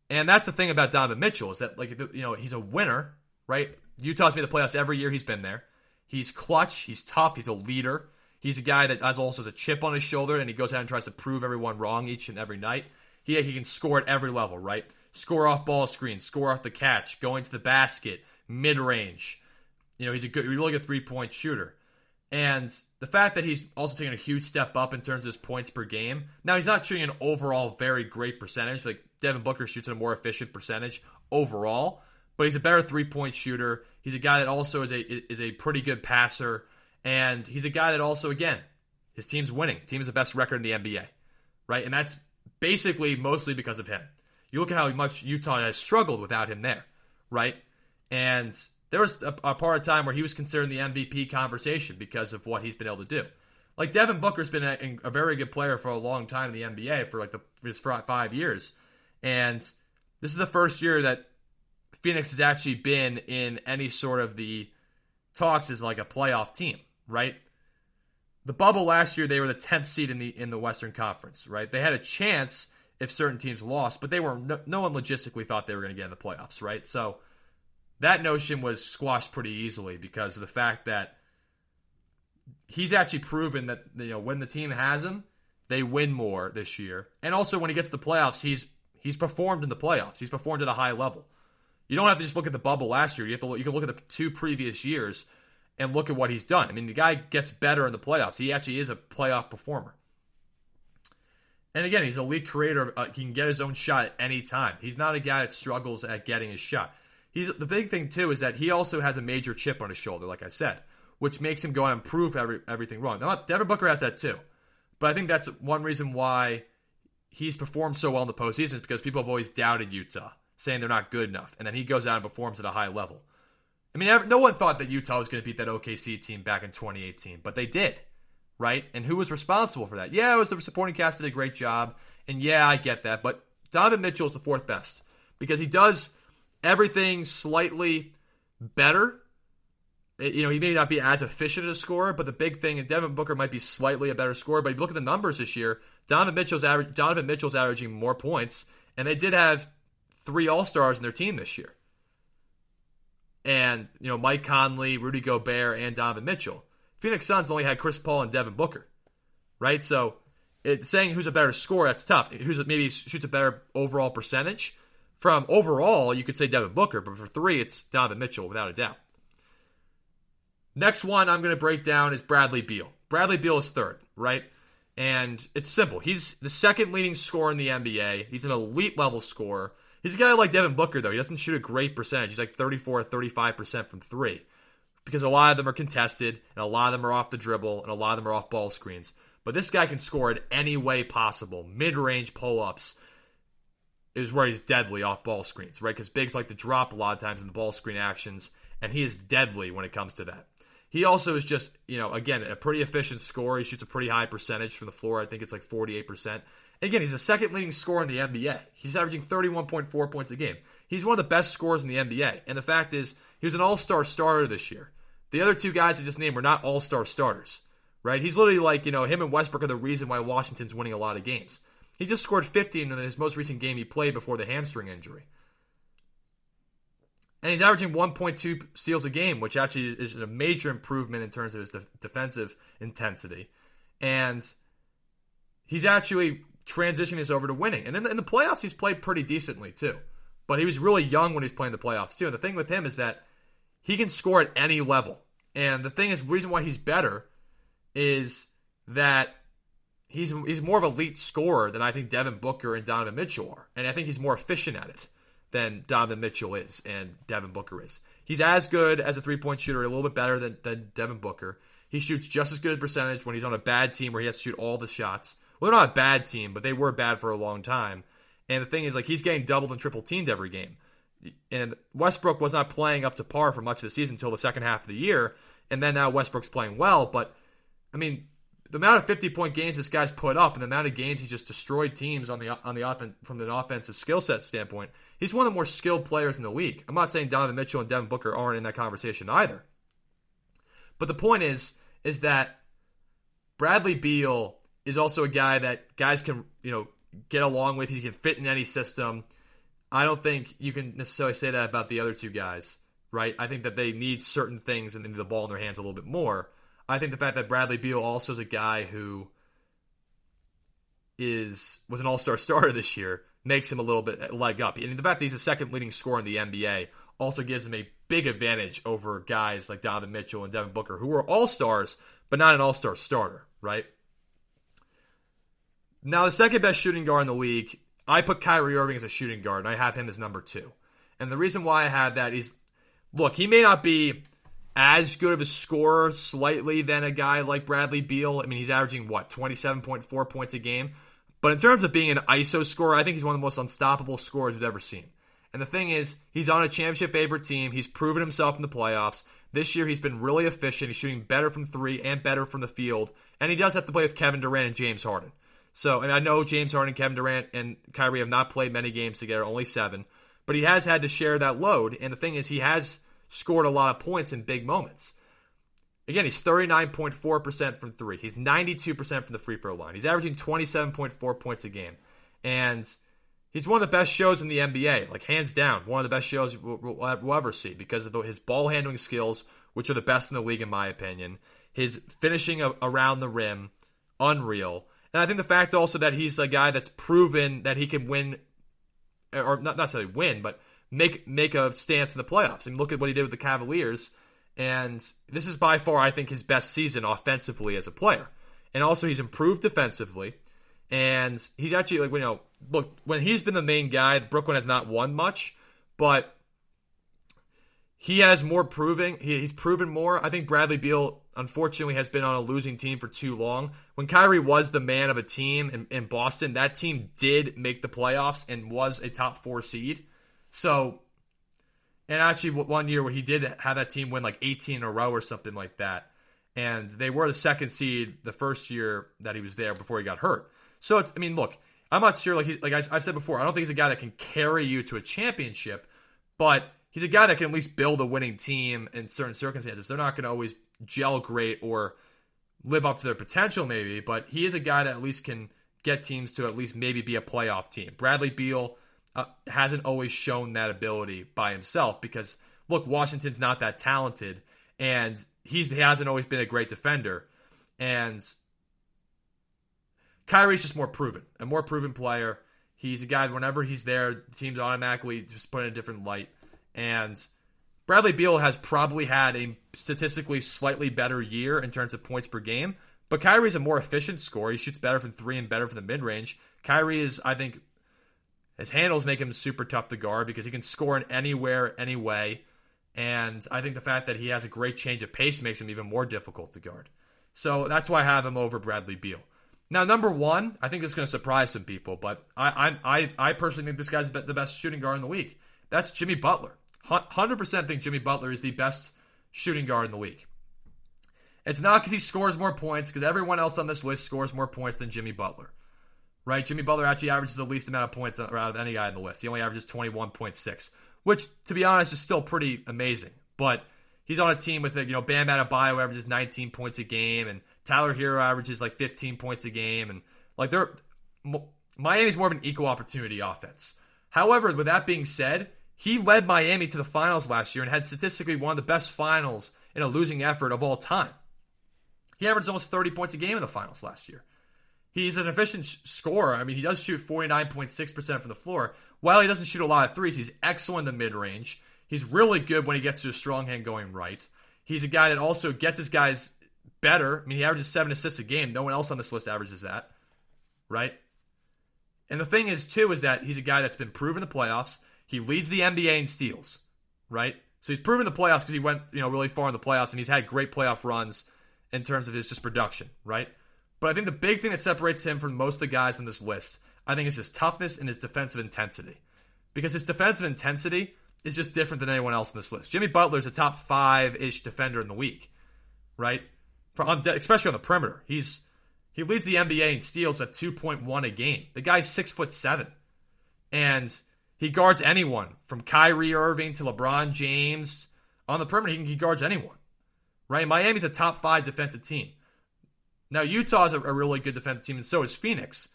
And that's the thing about Donovan Mitchell is that, like, you know, he's a winner, right? Utah's made the playoffs every year he's been there. He's clutch. He's tough. He's a leader. He's a guy that also has a chip on his shoulder, and he goes out and tries to prove everyone wrong each and every night. He can score at every level, right? Score off ball screens, score off the catch, going to the basket, mid-range. You know, he's a really good three-point shooter. And the fact that he's also taking a huge step up in terms of his points per game. Now, he's not shooting an overall very great percentage. Like, Devin Booker shoots at a more efficient percentage overall. But he's a better three-point shooter. He's a guy that also is a pretty good passer. And he's a guy that also, again, his team's winning. Team is the best record in the NBA. Right? And that's basically mostly because of him. You look at how much Utah has struggled without him there. Right? And there was a part of time where he was considered in the MVP conversation because of what he's been able to do. Like, Devin Booker's been a very good player for a long time in the NBA for his 5 years. And this is the first year that Phoenix has actually been in any sort of the talks as like a playoff team, right? The bubble last year, they were the 10th seed in the Western Conference, right? They had a chance if certain teams lost, but no one logistically thought they were going to get in the playoffs, right? So that notion was squashed pretty easily because of the fact that he's actually proven that, you know, when the team has him, they win more this year. And also when he gets to the playoffs, he's performed in the playoffs. He's performed at a high level. You don't have to just look at the bubble last year. You can look at the 2 previous years and look at what he's done. I mean, the guy gets better in the playoffs. He actually is a playoff performer. And again, he's a elite creator. He can get his own shot at any time. He's not a guy that struggles at getting his shot. The big thing, too, is that he also has a major chip on his shoulder, like I said, which makes him go out and prove everything wrong. Now, Devin Booker has that, too. But I think that's one reason why he's performed so well in the postseason is because people have always doubted Utah, saying they're not good enough. And then he goes out and performs at a high level. I mean, no one thought that Utah was going to beat that OKC team back in 2018, but they did, right? And who was responsible for that? Yeah, it was the supporting cast did a great job. And yeah, I get that. But Donovan Mitchell is the 4th best because he does everything slightly better. He may not be as efficient as a scorer, but the big thing, and Devin Booker might be slightly a better scorer, but if you look at the numbers this year, Donovan Mitchell's averaging more points, and they did have 3 All-Stars in their team this year. And, you know, Mike Conley, Rudy Gobert, and Donovan Mitchell. Phoenix Suns only had Chris Paul and Devin Booker, right? So saying who's a better scorer, that's tough. Who's maybe shoots a better overall percentage? From overall, you could say Devin Booker, but for 3, it's Donovan Mitchell, without a doubt. Next one I'm going to break down is Bradley Beal. Bradley Beal is 3rd, right? And it's simple. He's the 2nd leading scorer in the NBA. He's an elite level scorer. He's a guy like Devin Booker, though. He doesn't shoot a great percentage. He's like 34 or 35% from 3 because a lot of them are contested, and a lot of them are off the dribble, and a lot of them are off ball screens. But this guy can score in any way possible. Mid-range pull-ups, is where he's deadly off ball screens, right? Because bigs like to drop a lot of times in the ball screen actions, and he is deadly when it comes to that. He also is just, again, a pretty efficient scorer. He shoots a pretty high percentage from the floor. I think it's like 48%. And again, he's the second leading scorer in the NBA. He's averaging 31.4 points a game. He's one of the best scorers in the NBA. And the fact is, he was an all-star starter this year. The other two guys I just named were not all-star starters, right? He's literally like, him and Westbrook are the reason why Washington's winning a lot of games. He just scored 50 in his most recent game he played before the hamstring injury. And he's averaging 1.2 steals a game, which actually is a major improvement in terms of his defensive intensity. And he's actually transitioning this over to winning. And in the playoffs, he's played pretty decently too. But he was really young when he was playing the playoffs too. And the thing with him is that he can score at any level. And the thing is, the reason why he's better is that he's more of an elite scorer than I think Devin Booker and Donovan Mitchell are. And I think he's more efficient at it than Donovan Mitchell is and Devin Booker is. He's as good as a three-point shooter, a little bit better than Devin Booker. He shoots just as good a percentage when he's on a bad team where he has to shoot all the shots. Well, they're not a bad team, but they were bad for a long time. And the thing is, like, he's getting doubled and triple teamed every game. And Westbrook was not playing up to par for much of the season until the second half of the year. And then now Westbrook's playing well. But, I mean, the amount of 50-point games this guy's put up and the amount of games he's just destroyed teams on the offense from an offensive skill set standpoint, he's one of the more skilled players in the league. I'm not saying Donovan Mitchell and Devin Booker aren't in that conversation either. But the point is that Bradley Beal is also a guy that guys can, get along with. He can fit in any system. I don't think you can necessarily say that about the other two guys, right? I think that they need certain things and they need the ball in their hands a little bit more. I think the fact that Bradley Beal also is a guy who was an all-star starter this year makes him a little bit leg up. And the fact that he's the second leading scorer in the NBA also gives him a big advantage over guys like Donovan Mitchell and Devin Booker, who are all-stars, but not an all-star starter, right? Now, the second best shooting guard in the league, I put Kyrie Irving as a shooting guard, and I have him as number 2. And the reason why I have that is, look, he may not be as good of a scorer slightly than a guy like Bradley Beal. I mean, he's averaging, 27.4 points a game? But in terms of being an ISO scorer, I think he's one of the most unstoppable scorers we've ever seen. And the thing is, he's on a championship favorite team. He's proven himself in the playoffs. This year, he's been really efficient. He's shooting better from 3 and better from the field. And he does have to play with Kevin Durant and James Harden. So, and I know James Harden, Kevin Durant, and Kyrie have not played many games together, only 7. But he has had to share that load. And the thing is, he has scored a lot of points in big moments. Again, he's 39.4% from 3. He's 92% from the free throw line. He's averaging 27.4 points a game. And he's one of the best shows in the NBA, like hands down, one of the best shows we'll ever see because of his ball handling skills, which are the best in the league in my opinion. His finishing around the rim, unreal. And I think the fact also that he's a guy that's proven that he can win, or not necessarily win, but make a stance in the playoffs. I mean, look at what he did with the Cavaliers. And this is by far, I think, his best season offensively as a player. And also, he's improved defensively. And he's actually, look, when he's been the main guy, Brooklyn has not won much. But he has more proving. He's proven more. I think Bradley Beal, unfortunately, has been on a losing team for too long. When Kyrie was the man of a team in Boston, that team did make the playoffs and was a top 4 seed. So, and actually one year where he did have that team win like 18 in a row or something like that. And they were the second seed the first year that he was there before he got hurt. So, look, I'm not sure, like I've said before, I don't think he's a guy that can carry you to a championship, but he's a guy that can at least build a winning team in certain circumstances. They're not going to always gel great or live up to their potential maybe, but he is a guy that at least can get teams to at least maybe be a playoff team. Bradley Beal hasn't always shown that ability by himself because, look, Washington's not that talented, and he hasn't always been a great defender. And Kyrie's just a more proven player. He's a guy, whenever he's there, the teams automatically just put in a different light. And Bradley Beal has probably had a statistically slightly better year in terms of points per game, but Kyrie's a more efficient scorer. He shoots better from 3 and better from the mid-range. Kyrie is, I think, his handles make him super tough to guard because he can score in anywhere, any way. And I think the fact that he has a great change of pace makes him even more difficult to guard. So that's why I have him over Bradley Beal. Now, number one, I think it's going to surprise some people, but I personally think this guy's the best shooting guard in the league. That's Jimmy Butler. 100% think Jimmy Butler is the best shooting guard in the league. It's not because he scores more points, because everyone else on this list scores more points than Jimmy Butler. Right? Jimmy Butler actually averages the least amount of points out of any guy on the list. He only averages 21.6, which, to be honest, is still pretty amazing. But he's on a team with, Bam Adebayo averages 19 points a game, and Tyler Hero averages like 15 points a game, and Miami's more of an equal opportunity offense. However, with that being said, he led Miami to the finals last year and had statistically one of the best finals in a losing effort of all time. He averaged almost 30 points a game in the finals last year. He's an efficient scorer. I mean, he does shoot 49.6% from the floor. While he doesn't shoot a lot of threes, he's excellent in the mid-range. He's really good when he gets to a strong hand going right. He's a guy that also gets his guys better. I mean, he averages 7 assists a game. No one else on this list averages that, right? And the thing is, too, is that he's a guy that's been proven in the playoffs. He leads the NBA in steals, right? So he's proven the playoffs because he went, really far in the playoffs, and he's had great playoff runs in terms of his just production, right? But I think the big thing that separates him from most of the guys on this list, I think, is his toughness and his defensive intensity. Because his defensive intensity is just different than anyone else on this list. Jimmy Butler is a top 5-ish defender in the league, right? Especially on the perimeter. He leads the NBA in steals at 2.1 a game. The guy's 6'7", and he guards anyone from Kyrie Irving to LeBron James. On the perimeter, he guards anyone, right? Miami's a top 5 defensive team. Now, Utah's a really good defensive team, and so is Phoenix.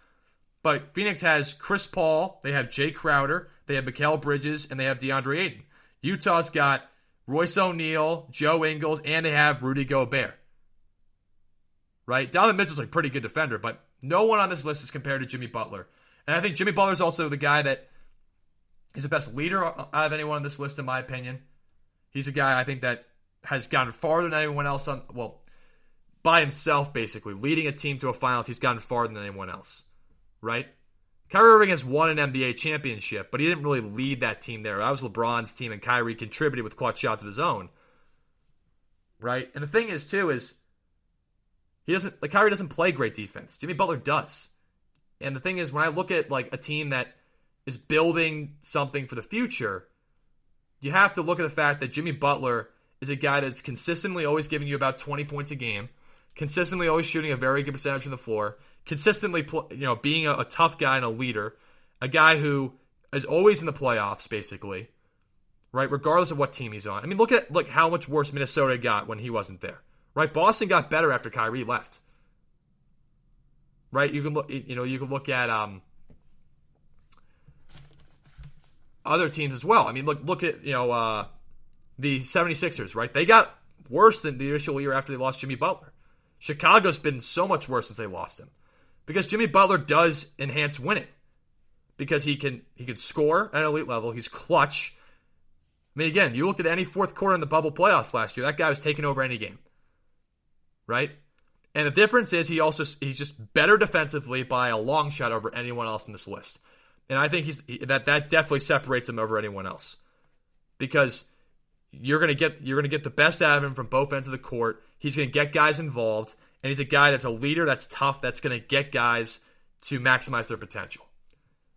But Phoenix has Chris Paul, they have Jay Crowder, they have Mikal Bridges, and they have DeAndre Ayton. Utah's got Royce O'Neal, Joe Ingles, and they have Rudy Gobert. Right? Donovan Mitchell's a pretty good defender, but no one on this list is compared to Jimmy Butler. And I think Jimmy Butler's also the guy that is the best leader out of anyone on this list, in my opinion. He's a guy I think that has gotten farther than anyone else by himself, basically. Leading a team to a finals, he's gotten farther than anyone else. Right? Kyrie Irving has won an NBA championship, but he didn't really lead that team there. That was LeBron's team, and Kyrie contributed with clutch shots of his own. Right? And the thing is, too, is Kyrie doesn't play great defense. Jimmy Butler does. And the thing is, when I look at a team that is building something for the future, you have to look at the fact that Jimmy Butler is a guy that's consistently always giving you about 20 points a game, consistently always shooting a very good percentage from the floor, consistently being a tough guy and a leader, a guy who is always in the playoffs, basically, right, regardless of what team he's on. I mean, look at how much worse Minnesota got when he wasn't there. Right, Boston got better after Kyrie left. Right, you can look at other teams as well. I mean, look at the 76ers. Right, they got worse than the initial year after they lost Jimmy Butler. Chicago's been so much worse since they lost him because Jimmy Butler does enhance winning because he can score at an elite level. He's clutch. I mean, again, you looked at any fourth quarter in the bubble playoffs last year. That guy was taking over any game. Right? And the difference is he's just better defensively by a long shot over anyone else in this list. And I think that definitely separates him over anyone else. Because you're gonna get the best out of him from both ends of the court. He's gonna get guys involved, and he's a guy that's a leader, that's tough, that's gonna get guys to maximize their potential.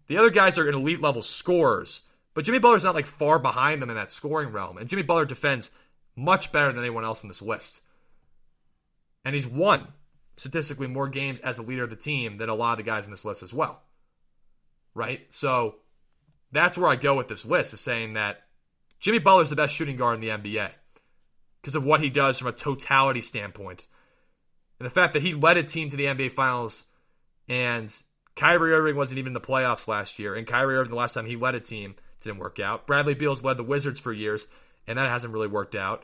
The other guys are elite level scorers, but Jimmy Butler's not far behind them in that scoring realm. And Jimmy Butler defends much better than anyone else on this list. And he's won statistically more games as a leader of the team than a lot of the guys in this list as well. Right? So that's where I go with this list, is saying that Jimmy Butler's the best shooting guard in the NBA because of what he does from a totality standpoint. And the fact that he led a team to the NBA Finals, and Kyrie Irving wasn't even in the playoffs last year, and Kyrie Irving, the last time he led a team, didn't work out. Bradley Beal's led the Wizards for years, and that hasn't really worked out.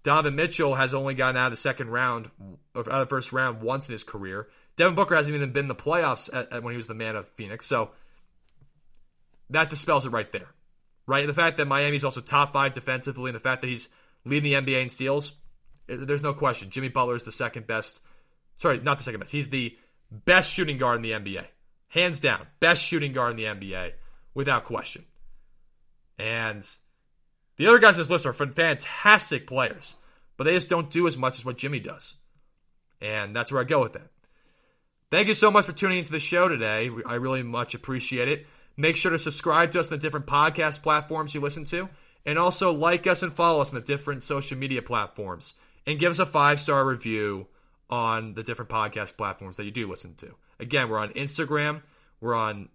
Donovan Mitchell has only gotten out of the first round once in his career. Devin Booker hasn't even been in the playoffs when he was the man of Phoenix. So that dispels it right there. Right? And the fact that Miami's also top 5 defensively, and the fact that he's leading the NBA in steals, there's no question. Jimmy Butler is the second best. Sorry, not the second best. He's the best shooting guard in the NBA. Hands down. Best shooting guard in the NBA without question. And the other guys on this list are fantastic players, but they just don't do as much as what Jimmy does. And that's where I go with that. Thank you so much for tuning into the show today. I really much appreciate it. Make sure to subscribe to us on the different podcast platforms you listen to. And also like us and follow us on the different social media platforms. And give us a 5-star review on the different podcast platforms that you do listen to. Again, we're on Instagram, we're on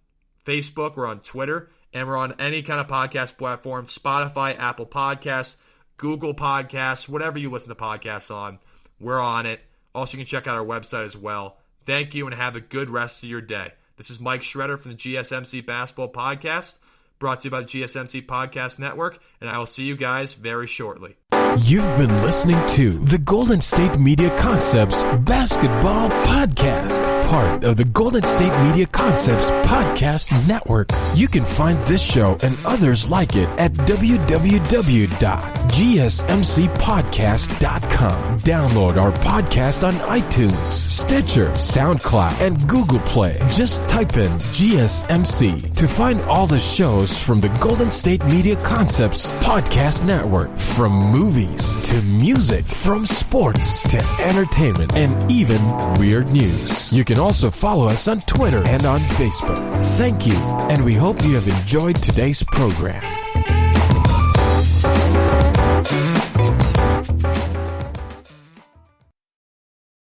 Facebook, we're on Twitter, and we're on any kind of podcast platform, Spotify, Apple Podcasts, Google Podcasts, whatever you listen to podcasts on, we're on it. Also, you can check out our website as well. Thank you and have a good rest of your day. This is Mike Schroeder from the GSMC Basketball Podcast, brought to you by the GSMC Podcast Network, and I will see you guys very shortly. You've been listening to the Golden State Media Concepts Basketball Podcast, part of the Golden State Media Concepts Podcast Network. You can find this show and others like it at www.gsmcpodcast.com. Download our podcast on iTunes, Stitcher, SoundCloud, and Google Play. Just type in GSMC to find all the shows from the Golden State Media Concepts Podcast Network, from movies to music, from sports to entertainment, and even weird news. You can also follow us on Twitter and on Facebook. Thank you, and we hope you have enjoyed today's program.